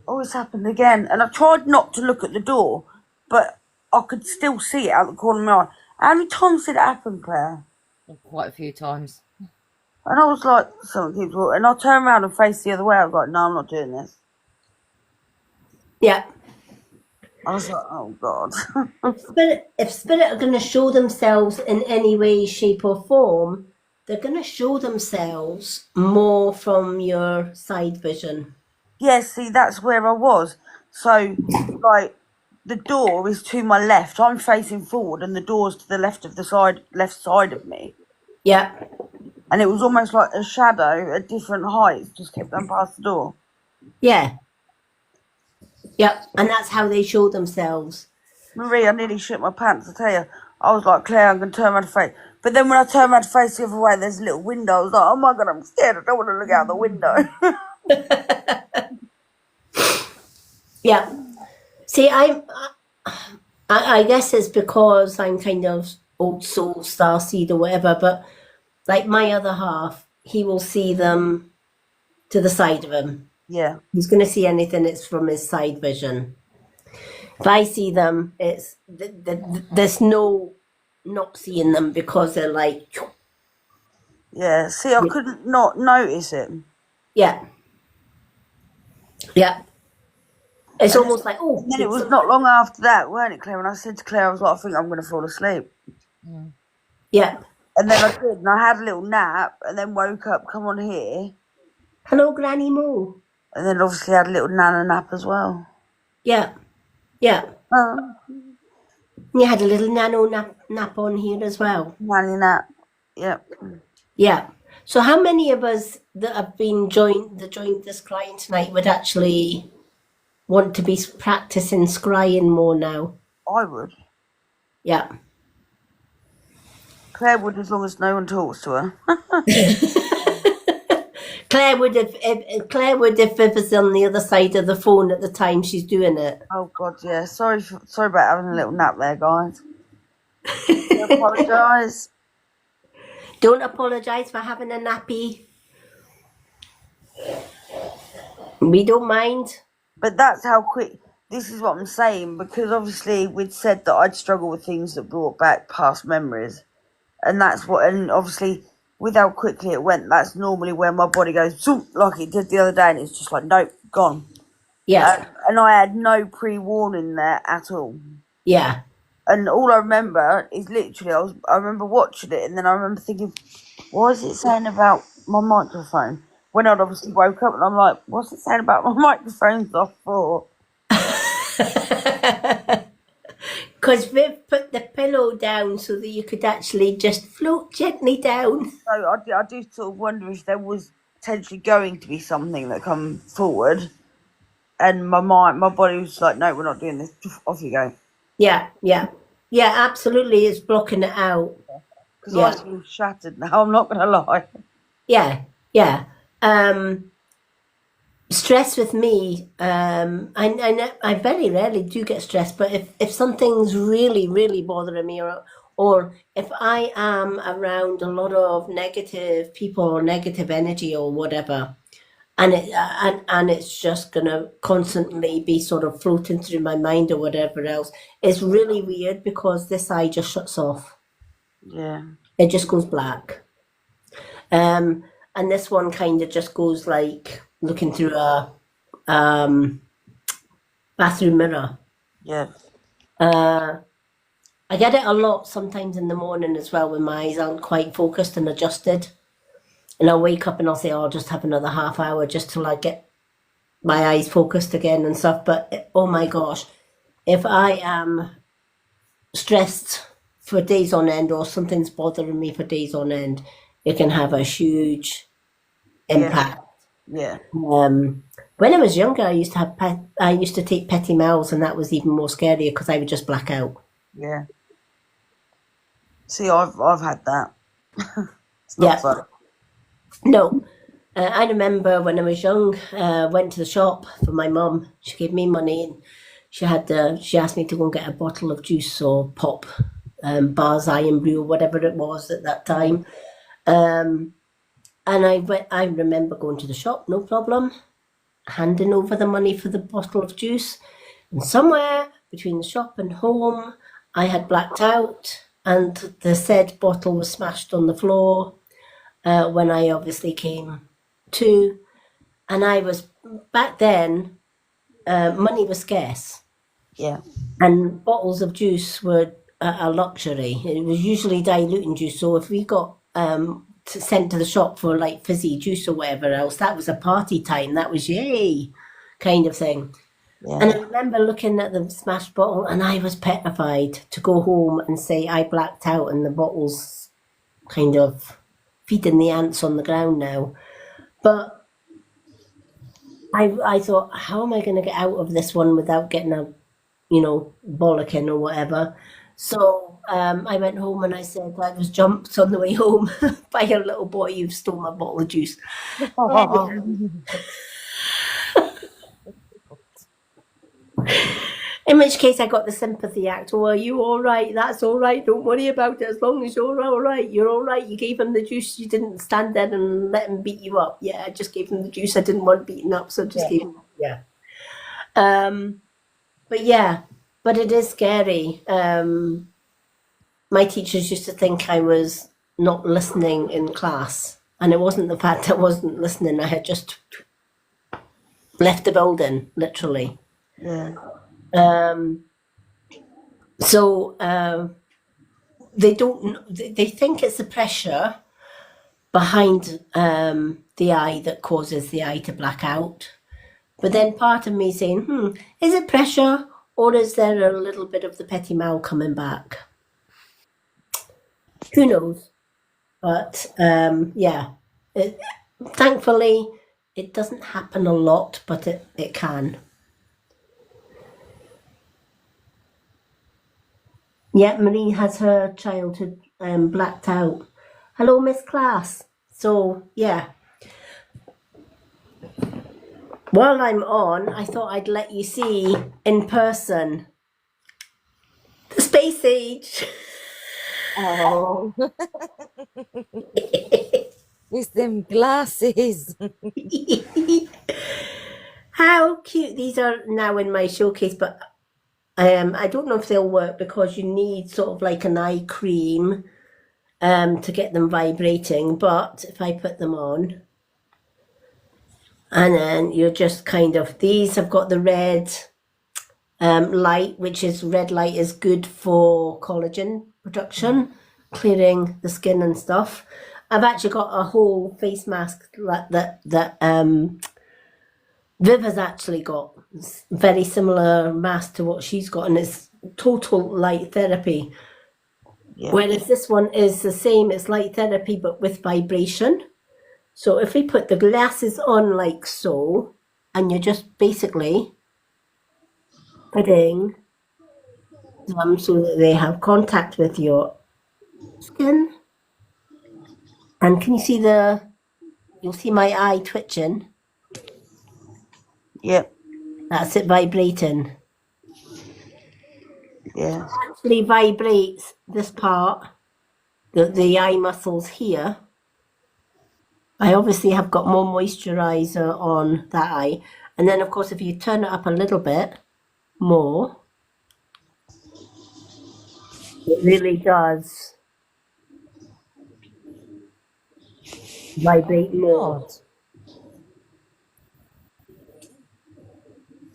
oh, it's happened again. And I tried not to look at the door, but I could still see it out the corner of my eye. How many times did it happen, Claire? Quite a few times. And I was like, something keeps walking. And I turned around and faced the other way. I was like, no, I'm not doing this. Yeah. I was like, oh, God. If spirit are going to show themselves in any way, shape or form, they're going to show themselves more from your side vision. Yeah, see, that's where I was. So, like, the door is to my left. I'm facing forward, and the door's to the left side of me. Yeah. And it was almost like a shadow at different heights, just kept going past the door. Yeah. Yep. And that's how they show themselves. Marie, I nearly shit my pants, I tell you. I was like, Claire, I'm going to turn around and face. But then when I turned around to face the other way, there's a little window. I was like, oh my God, I'm scared. I don't want to look out the window. Yeah. See, I guess it's because I'm kind of old soul, starseed or whatever, but like my other half, he will see them to the side of him. Yeah. He's going to see anything that's from his side vision. If I see them, it's there's no not seeing them because they're like, Yeah. See, I couldn't not notice it. yeah. Yeah. It's almost like, oh. And then it was not long after that, weren't it, Claire? And I said to Claire, I was like, I think I'm going to fall asleep. Yeah. And then I did, and I had a little nap, and then woke up, come on here, Hello, Granny Moo. and then obviously had a little nana nap as well. Yeah. Yeah. You had a little nano nap on here as well. Nanny nap. Yep. Yeah. So how many of us that have been joined this scrying tonight would actually want to be practicing scrying more now? I would. Yeah. Claire would, as long as no one talks to her. Claire would if it was on the other side of the phone at the time she's doing it. Oh God, yeah. Sorry about having a little nap there, guys. I apologise. Don't apologise for having a nappy. We don't mind. But that's how quick. This is what I'm saying, because obviously we'd said that I'd struggle with things that brought back past memories, and that's what. And obviously, with how quickly it went, that's normally where my body goes zoom, like it did the other day, and it's just like, nope, gone. Yeah. And I had no pre-warning there at all. Yeah. And all I remember is literally, I remember watching it, and then I remember thinking, what is it saying about my microphone? When I'd obviously woke up, and I'm like, what's it saying about my microphone's off for? Because Viv put the pillow down so that you could actually just float gently down. So I do sort of wonder if there was potentially going to be something that come forward, and my body was like, no, we're not doing this. Off you go. Yeah, yeah. Yeah, absolutely. It's blocking it out. Because I feel shattered now, I'm not going to lie. Yeah, yeah. Stress with me, I very rarely do get stressed, but if something's really, really bothering me, or if I am around a lot of negative people or negative energy or whatever, and it's just gonna constantly be sort of floating through my mind or whatever else, it's really weird because this eye just shuts off. Yeah. It just goes black. And this one kind of just goes like looking through a bathroom mirror. Yeah. I get it a lot sometimes in the morning as well when my eyes aren't quite focused and adjusted. And I'll wake up and I'll say, oh, I'll just have another half hour just till I get my eyes focused again and stuff. But oh my gosh, if I am stressed for days on end or something's bothering me for days on end, it can have a huge impact. Yeah. When I was younger, I used to take Petit Mals, and that was even more scary because I would just black out. Yeah. See, I've had that. It's not fun. No. I remember when I was young, went to the shop for my mum. She gave me money, and she asked me to go and get a bottle of juice or pop, Bar's Iron Brew or whatever it was at that time. And I remember going to the shop, no problem, handing over the money for the bottle of juice. And somewhere between the shop and home, I had blacked out, and the said bottle was smashed on the floor when I obviously came to. And I was, back then, money was scarce. Yeah. And bottles of juice were a luxury. It was usually diluting juice. So if we got sent to the shop for like fizzy juice or whatever else, that was a party time. That was yay kind of thing. Yeah. And I remember looking at the smashed bottle, and I was petrified to go home and say I blacked out and the bottle's kind of feeding the ants on the ground now. But I thought, how am I going to get out of this one without getting a, bollocking or whatever? So I went home and I said I was jumped on the way home by a little boy who stole my bottle of juice. In which case I got the sympathy act. Oh, are you all right? That's all right. Don't worry about it. As long as you're all right, you're all right. You gave him the juice. You didn't stand there and let him beat you up. Yeah, I just gave him the juice. I didn't want beaten up, so I just gave him. Yeah. But it is scary. My teachers used to think I was not listening in class, and it wasn't the fact I wasn't listening. I had just left the building, literally. Yeah. So they think it's the pressure behind the eye that causes the eye to black out. But then part of me saying, is it pressure, or is there a little bit of the Petit Mal coming back? Who knows? But thankfully it doesn't happen a lot, but it can. Yeah, Marie has her childhood blacked out. Hello, Miss Class. So, yeah. While I'm on, I thought I'd let you see in person the space age. Oh. It's them glasses. How cute. These are now in my showcase, but I don't know if they'll work because you need sort of like an eye cream to get them vibrating. But if I put them on, and then you're just kind of, these have got the red light, which is red light is good for collagen production, clearing the skin and stuff. I've actually got a whole face mask that Viv has actually got, very similar mask to what she's got, and it's total light therapy. Yeah. Whereas this one is the same, it's light therapy but with vibration. So if we put the glasses on like so, and you're just basically putting them so that they have contact with your skin. And can you see you'll see my eye twitching? Yep. That's it vibrating. Yeah. It actually vibrates this part, the eye muscles here. I obviously have got more moisturizer on that eye. And then, of course, if you turn it up a little bit more, it really does vibrate more.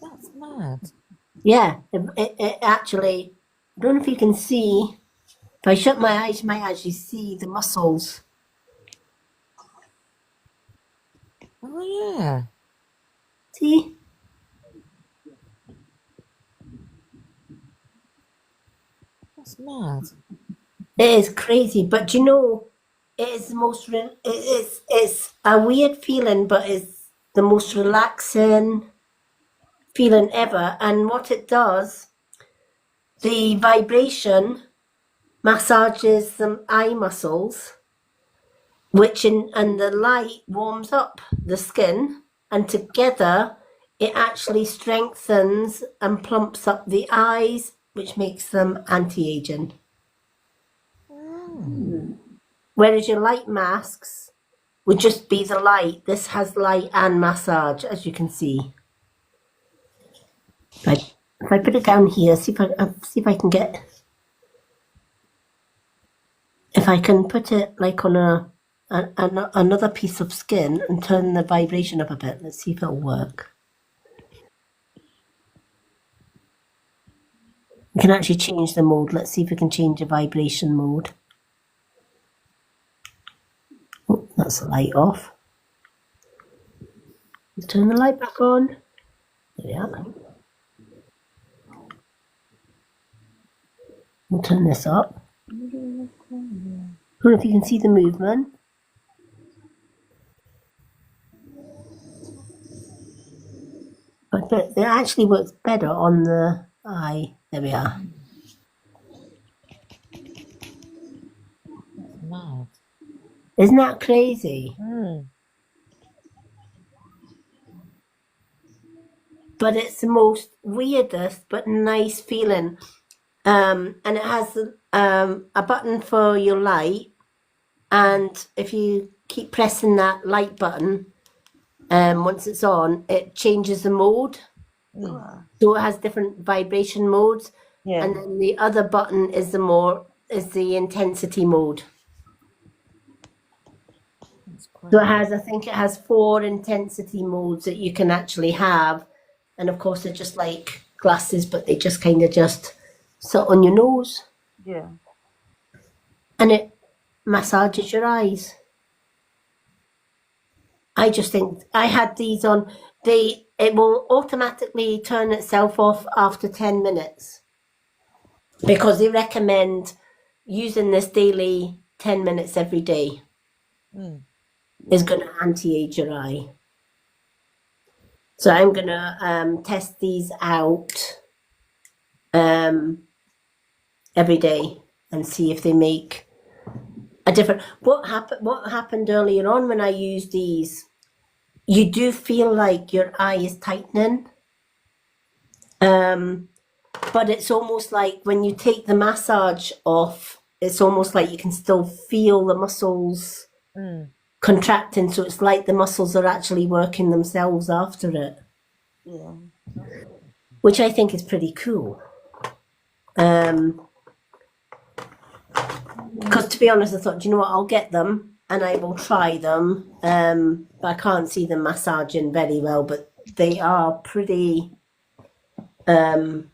That's mad. Yeah, it actually I don't know if you can see. If I shut my eyes, you might actually see the muscles. Oh yeah. See? That's mad. It is crazy, but you know, it is the most. It's a weird feeling, but it's the most relaxing feeling ever. And what it does, the vibration massages the eye muscles, and the light warms up the skin, and together it actually strengthens and plumps up the eyes, which makes them anti-aging. Whereas your light masks would just be the light. This has light and massage, as you can see. If I put it down here, see if I can get. If I can put it like on another piece of skin and turn the vibration up a bit. Let's see if it'll work. We can actually change the mode. Let's see if we can change the vibration mode. Oh, that's the light off. Let's turn the light back on. There we are. We'll turn this up. I don't know if you can see the movement. But it actually works better on the eye. There we are. Mad. Isn't that crazy? But it's the most weirdest but nice feeling. And it has a button for your light. And if you keep pressing that light button, once it's on, it changes the mode. So it has different vibration modes. Yeah. And then the other button is the intensity mode. So I think it has 4 intensity modes that you can actually have. And of course, they're just like glasses, but they just kind of just sit on your nose. Yeah. And it massages your eyes. I just think I had these on. It will automatically turn itself off after 10 minutes. Because they recommend using this daily 10 minutes every day. Is going to anti-age your eye. So I'm going to test these out every day and see if they make a difference. What happened earlier on when I used these, you do feel like your eye is tightening. But it's almost like when you take the massage off, it's almost like you can still feel the muscles contracting, so it's like the muscles are actually working themselves after it. Yeah. Which I think is pretty cool. Because to be honest, I thought, you know what, I'll get them and I will try them. But I can't see them massaging very well, but they are pretty good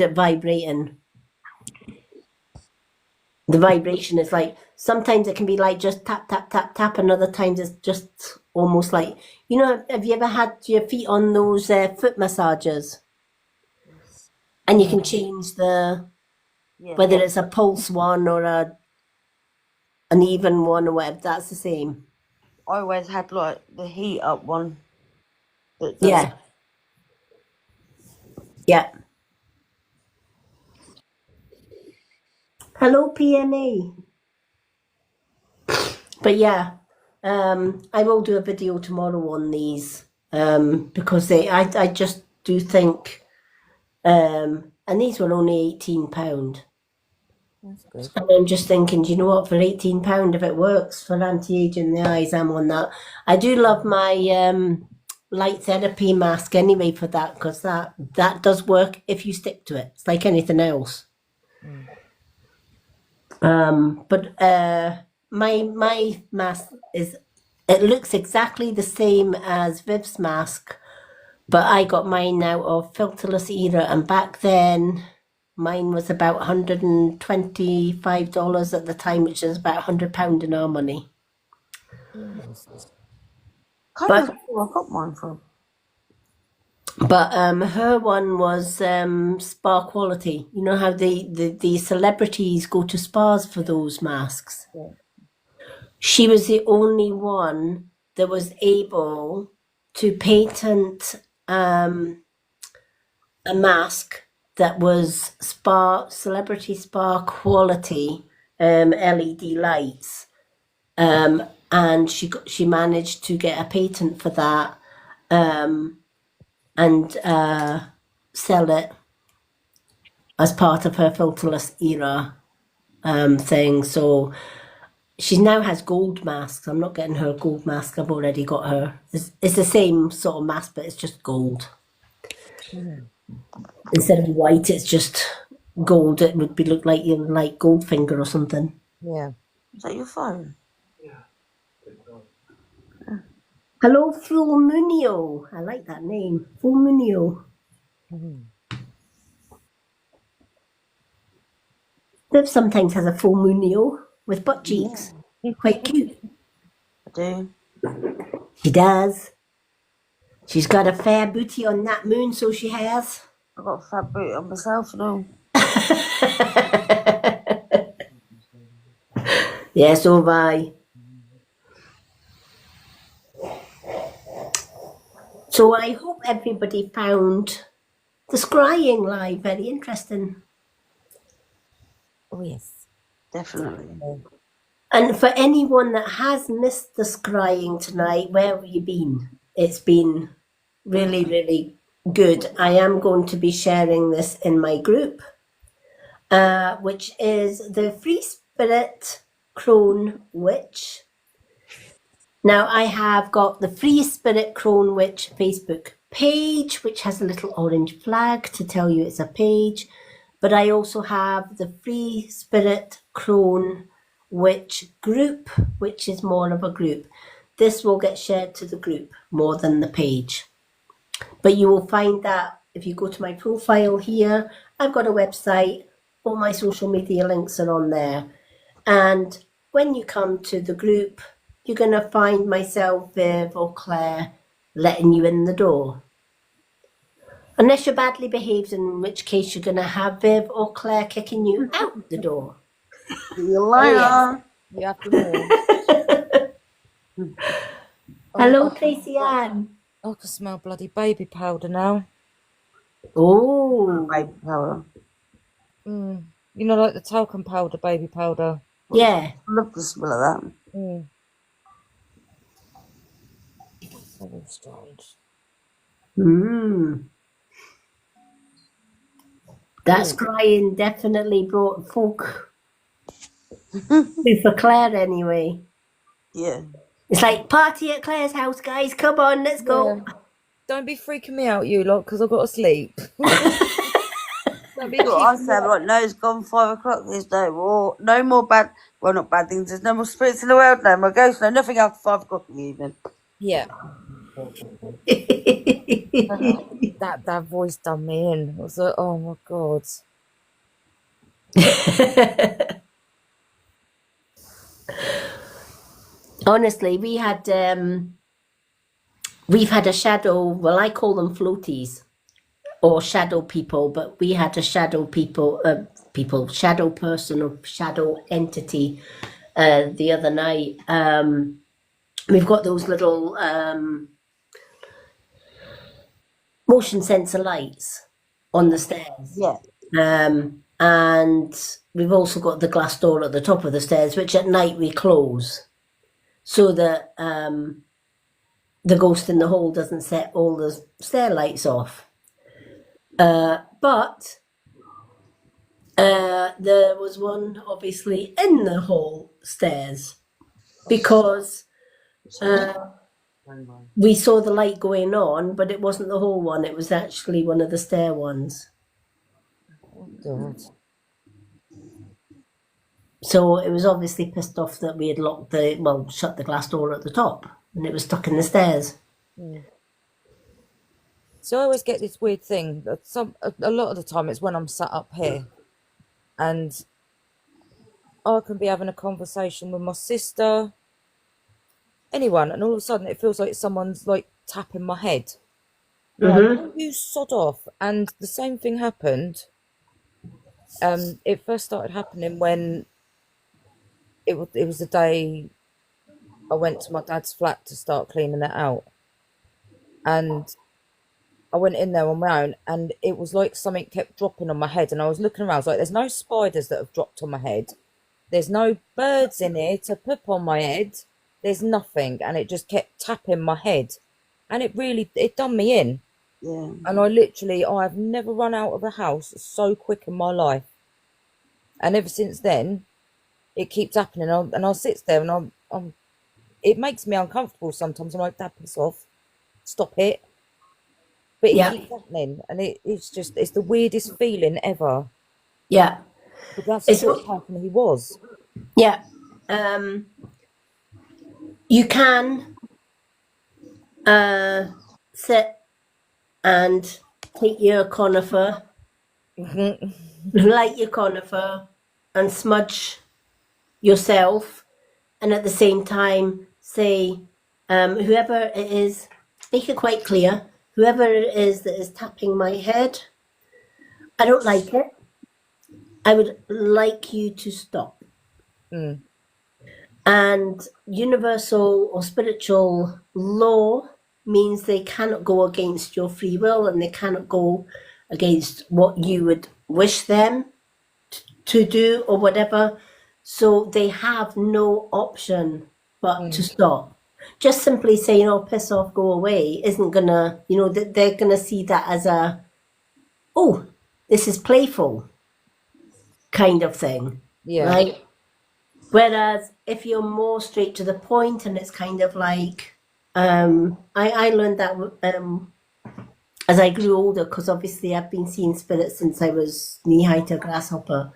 at vibrating. The vibration is like, sometimes it can be like just tap, tap, tap, tap, and other times it's just almost like, you know, have you ever had your feet on those foot massagers? And you can change whether it's a pulse one or an even one or whatever, that's the same. I always had like the heat up one. Yeah. Yeah. Hello, PMA. But yeah, I will do a video tomorrow on these because I just do think, and these were only £18. That's good. And I'm just thinking, do you know what, for £18, if it works for anti-aging the eyes, I'm on that. I do love my light therapy mask anyway for that, because that does work if you stick to it. It's like anything else. But my mask it looks exactly the same as Viv's mask, but I got mine out of Filterless Era, and back then Mine was about $125 at the time, which is about £100 in our money. Can't But- remember where I got mine from. But her one was spa quality. You know how the celebrities go to spas for those masks? Yeah. She was the only one that was able to patent a mask that was celebrity spa quality LED lights. And she managed to get a patent for that. And sell it as part of her filterless era thing. So she now has gold masks. I'm not getting her gold mask. I've already got her. It's the same sort of mask, but it's just gold. Instead of white, it's just gold. It would look like Goldfinger or something. Yeah. Is that your phone? Hello, Fulmunio. I like that name, Fulmunio. Liv sometimes has a Fulmunio with butt cheeks. Quite cute. I do. She does. She's got a fair booty on that moon, so she has. I've got a fat boot on myself and all. Yeah, so have I. So I hope everybody found the scrying live very interesting. Oh, yes. Definitely. And for anyone that has missed the scrying tonight, where have you been? It's been really, really good. I am going to be sharing this in my group, which is the Free Spirit Crone Witch. Now, I have got the Free Spirit Crone Witch Facebook page, which has a little orange flag to tell you it's a page. But I also have the Free Spirit Crone Witch group, which is more of a group. This will get shared to the group more than the page. But you will find that if you go to my profile here, I've got a website. All my social media links are on there. And when you come to the group, you're going to find myself, Viv or Claire, letting you in the door. Unless you're badly behaved, in which case you're going to have Viv or Claire kicking you out the door. See you later. You have to move. Hello, Tracy Ann. I can smell bloody baby powder now. Oh, Baby powder. You know, like the talcum powder, baby powder. yeah. I love the smell of that. Very strange. That scrying definitely brought folk for Claire anyway. Yeah. It's like, party at Claire's house, guys. Come on, let's go. Yeah. Don't be freaking me out, you lot, because I've got to sleep. Don't be That's what I keeping me said, up. right, no, it's gone 5 o'clock. There's no more bad, well, not bad things. There's no more spirits in the world, no more ghosts, no, nothing after 5 o'clock in the evening. Yeah. That voice done me in. I was like, oh my God. Honestly, we've had a shadow, well, I call them floaties or shadow people, but we had a shadow shadow person or shadow entity the other night. We've got those little motion sensor lights on the stairs. Yeah. And we've also got the glass door at the top of the stairs, which at night we close so that the ghost in the hole doesn't set all the stair lights off. But there was one obviously in the hall stairs because we saw the light going on, but it wasn't the hall one. It was actually one of the stair ones. God. So it was obviously pissed off that we had shut the glass door at the top and it was stuck in the stairs. So I always get this weird thing that a lot of the time it's when I'm sat up here and I can be having a conversation with my sister, anyone, and all of a sudden it feels like someone's like tapping my head. Like, oh, you sod off. And the same thing happened. It first started happening when it was the day I went to my dad's flat to start cleaning it out. And I went in there on my own, and it was like something kept dropping on my head. And I was looking around, I was like, there's no spiders that have dropped on my head. There's no birds in here to poop on my head. There's nothing. And it just kept tapping my head. And it done me in. Yeah. And I've never run out of a house so quick in my life. And ever since then, it keeps happening. And I'll sit there and it makes me uncomfortable sometimes. I'm like, Dad, piss off. Stop it. But it keeps happening. And it's the weirdest feeling ever. Yeah. But that's the sort of person he was. Yeah. You can sit and take your conifer, light your conifer, and smudge yourself, and at the same time say, whoever it is, make it quite clear, whoever it is that is tapping my head, I don't like it. I would like you to stop. And universal or spiritual law means they cannot go against your free will, and they cannot go against what you would wish them to do or whatever. So they have no option but to stop. Just simply saying, oh, piss off, go away, isn't gonna, they're gonna see that as this is playful kind of thing. Yeah. Right? Whereas if you're more straight to the point, and it's kind of like, I learned that as I grew older, because obviously I've been seeing spirits since I was knee-high to a grasshopper.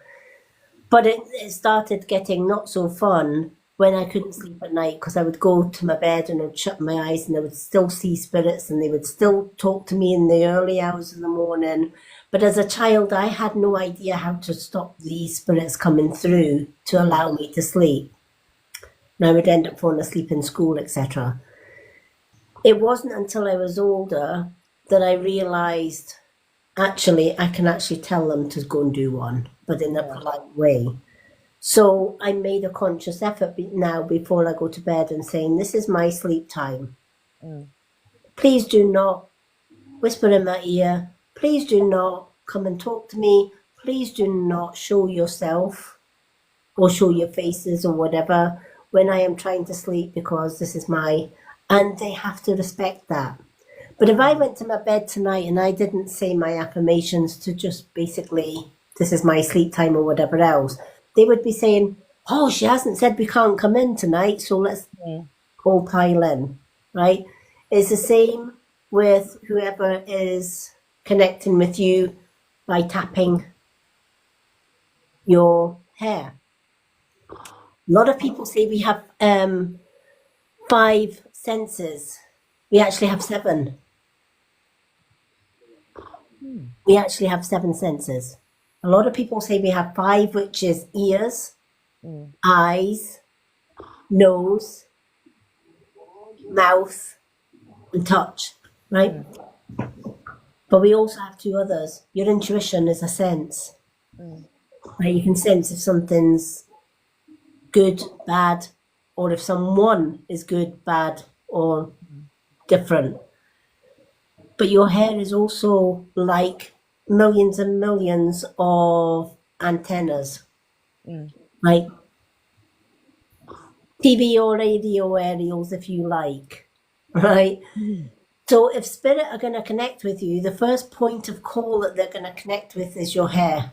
But it started getting not so fun when I couldn't sleep at night, because I would go to my bed and I would shut my eyes and I would still see spirits, and they would still talk to me in the early hours of the morning. But as a child, I had no idea how to stop these spirits coming through to allow me to sleep. And I would end up falling asleep in school, etc. It wasn't until I was older that I realised, actually, I can actually tell them to go and do one, but in a polite way. So I made a conscious effort now before I go to bed and saying, this is my sleep time. Please do not whisper in my ear. Please do not come and talk to me. Please do not show yourself or show your faces or whatever when I am trying to sleep, because this is and they have to respect that. But if I went to my bed tonight and I didn't say my affirmations to just basically, this is my sleep time or whatever else, they would be saying, oh, she hasn't said we can't come in tonight, so let's all pile in, right? It's the same with whoever is connecting with you by tapping your hair. A lot of people say we have 5 senses. We actually have 7. We actually have 7 senses. A lot of people say we have 5, which is ears, eyes, nose, mouth, and touch, right? But we also have 2 others. Your intuition is a sense. Right? You can sense if something's good, bad, or if someone is good, bad, or different. But your hair is also like millions and millions of antennas, right? TV or radio aerials, if you like, right? So if spirit are going to connect with you, the first point of call that they're going to connect with is your hair.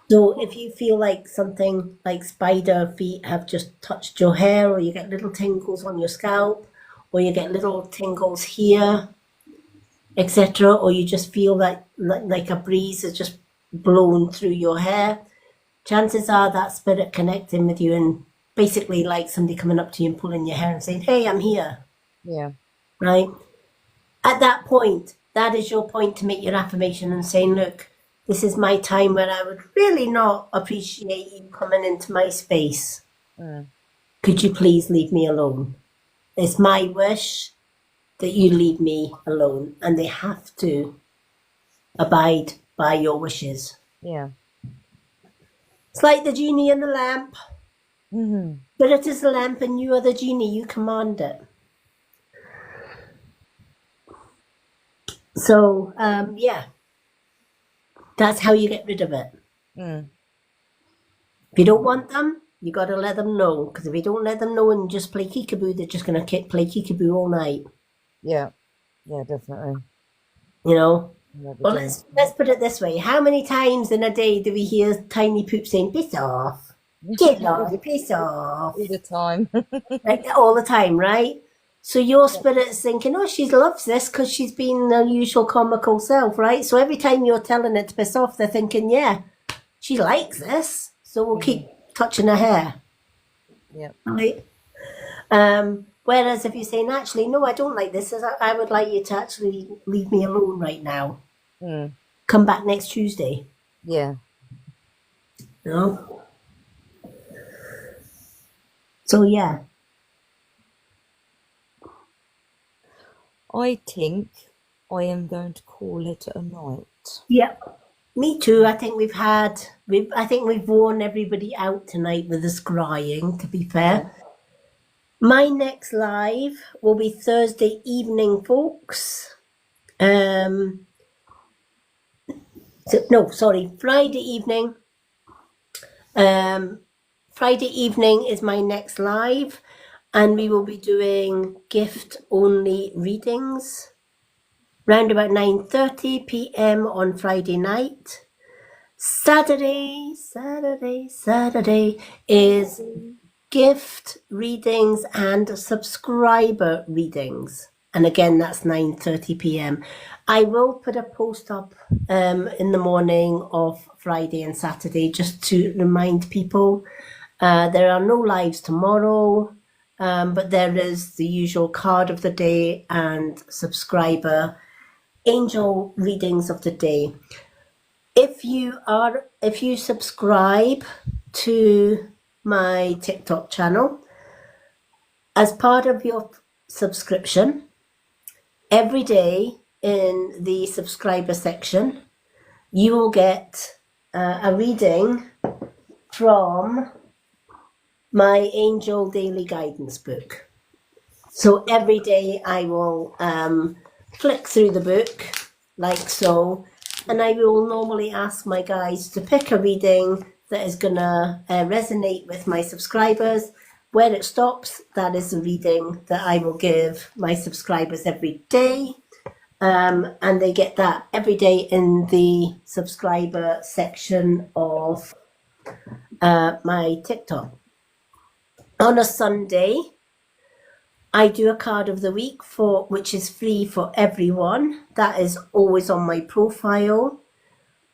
So if you feel like something like spider feet have just touched your hair, or you get little tingles on your scalp, or you get little tingles here, etc., or you just feel like a breeze has just blown through your hair, chances are that spirit connecting with you, and basically like somebody coming up to you and pulling your hair and saying, hey, I'm here. Yeah. Right? At that point, that is your point to make your affirmation and saying, look, this is my time where I would really not appreciate you coming into my space. Could you please leave me alone? It's my wish that you leave me alone, and they have to abide by your wishes. Yeah. It's like the genie in the lamp. Mm-hmm. Spirit is the lamp and you are the genie, you command it. So, yeah, that's how you get rid of it. Mm. If you don't want them, you got to let them know. Because if you don't let them know and just play peekaboo, they're just going to play peekaboo all night. Yeah. Yeah, definitely. You know? Yeah, Well, let's put it this way. How many times in a day do we hear Tiny Poop saying, piss off? Get lost, piss off. all the time. Like, all the time, right? So your spirit's thinking, oh, she loves this because she's been her usual comical self, right? So every time you're telling it to piss off, they're thinking, yeah, she likes this, so we'll keep touching her hair. Yeah. Right? Whereas if you're saying, actually, no, I don't like this, I would like you to actually leave me alone right now. Come back next Tuesday. Yeah. You know? So, yeah. I think I am going to call it a night. Yeah. Me too. I think we've worn everybody out tonight with the scrying, to be fair. My next live will be Thursday evening, folks. Friday evening. Friday evening is my next live, and we will be doing gift-only readings round about 9:30 p.m. on Friday night. Saturday is gift readings and subscriber readings. And again, that's 9:30 p.m. I will put a post up in the morning of Friday and Saturday just to remind people. There are no lives tomorrow, but there is the usual card of the day and subscriber angel readings of the day. If you subscribe to my TikTok channel, as part of your subscription, every day in the subscriber section, you will get a reading from my Angel Daily Guidance book. So every day I will flick through the book like so, and I will normally ask my guys to pick a reading that is going to resonate with my subscribers. Where it stops, that is the reading that I will give my subscribers every day. And they get that every day in the subscriber section of my TikTok. On a Sunday, I do a card of the week which is free for everyone. That is always on my profile.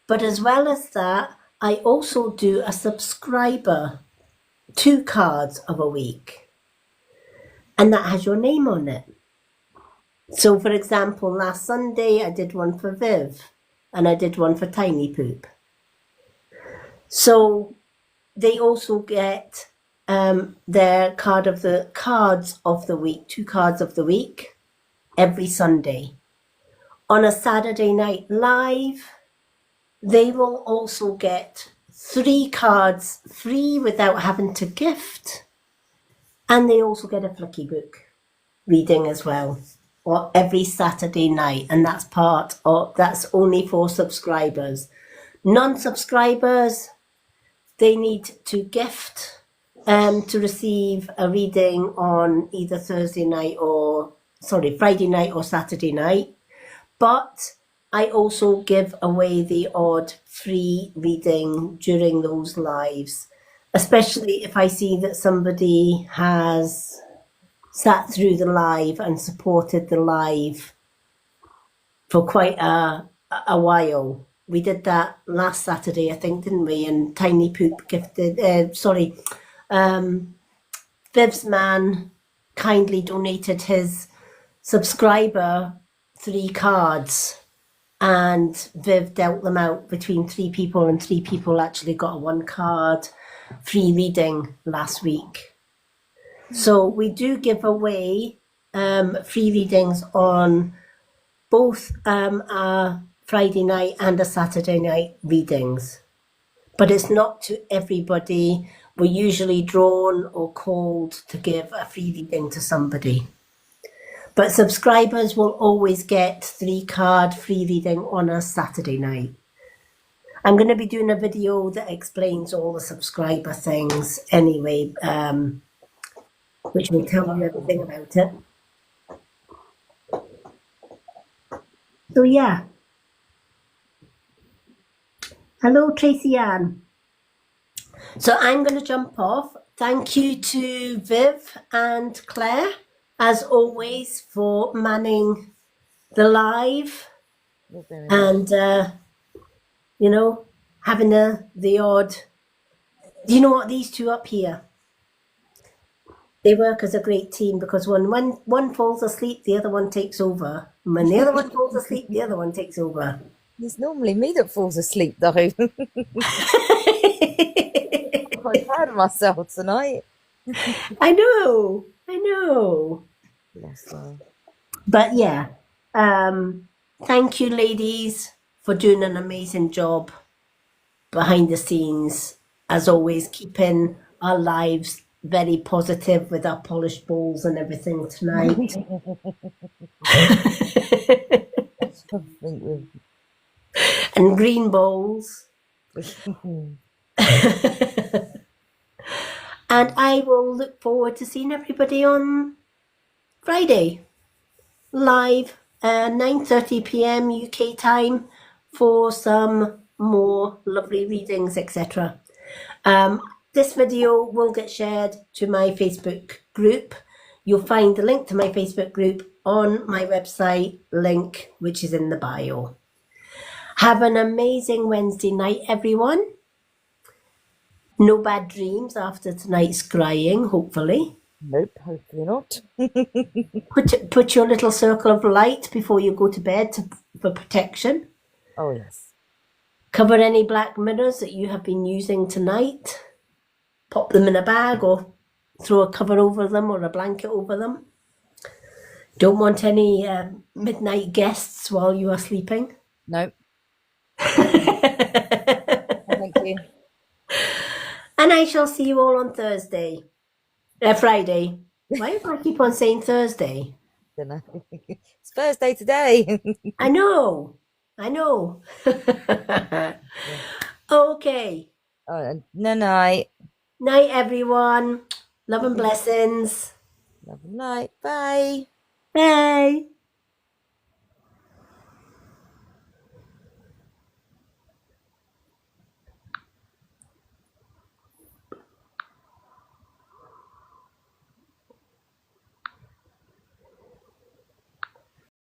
But as well as that, I also do a subscriber 2 cards of a week. And that has your name on it. So, for example, last Sunday, I did one for Viv, and I did one for Tiny Poop. So, they also get their cards of the week, 2 cards of the week, every Sunday. On a Saturday night live, they will also get 3 cards free without having to gift. And they also get a flicky book reading as well. Or every Saturday night, and that's only for subscribers. Non-subscribers, they need to gift to receive a reading on either Friday night or Saturday night. But I also give away the odd free reading during those lives, especially if I see that somebody has sat through the live and supported the live for quite a while. We did that last Saturday, I think, didn't we? And Tiny Poop gifted, Viv's man kindly donated his subscriber 3 cards, and Viv dealt them out between 3 people, and 3 people actually got a 1 card free reading last week. So we do give away free readings on both our Friday night and a Saturday night readings. But it's not to everybody. We're usually drawn or called to give a free reading to somebody. But subscribers will always get 3 card free reading on a Saturday night. I'm going to be doing a video that explains all the subscriber things anyway, which will tell you everything about it. So yeah. Hello, Tracy Ann. So I'm going to jump off. Thank you to Viv and Claire, as always, for manning the live and, you know, having the odd... Do you know what? These 2 up here, they work as a great team, because when one falls asleep, the other one takes over. And when the other one falls asleep, the other one takes over. It's normally me that falls asleep, though. I'm quite proud of myself tonight. I know. Bless her. But yeah, thank you, ladies, for doing an amazing job behind the scenes. As always, keeping our lives very positive with our polished bowls and everything tonight. I think we've... And green bowls. And I will look forward to seeing everybody on Friday, live, 9:30 p.m. UK time, for some more lovely readings, etc. This video will get shared to my Facebook group. You'll find the link to my Facebook group on my website link, which is in the bio. Have an amazing Wednesday night, everyone. No bad dreams after tonight's scrying, hopefully. Nope, hopefully not. Put your little circle of light before you go to bed for protection. Oh, yes. Cover any black mirrors that you have been using tonight. Pop them in a bag or throw a cover over them or a blanket over them. Don't want any midnight guests while you are sleeping. Nope. Thank you. And I shall see you all on Friday. Why do I keep on saying Thursday? Don't know. It's Thursday today. I know. Okay. Night. Night, everyone. Love and blessings. Love and light. Bye. Bye.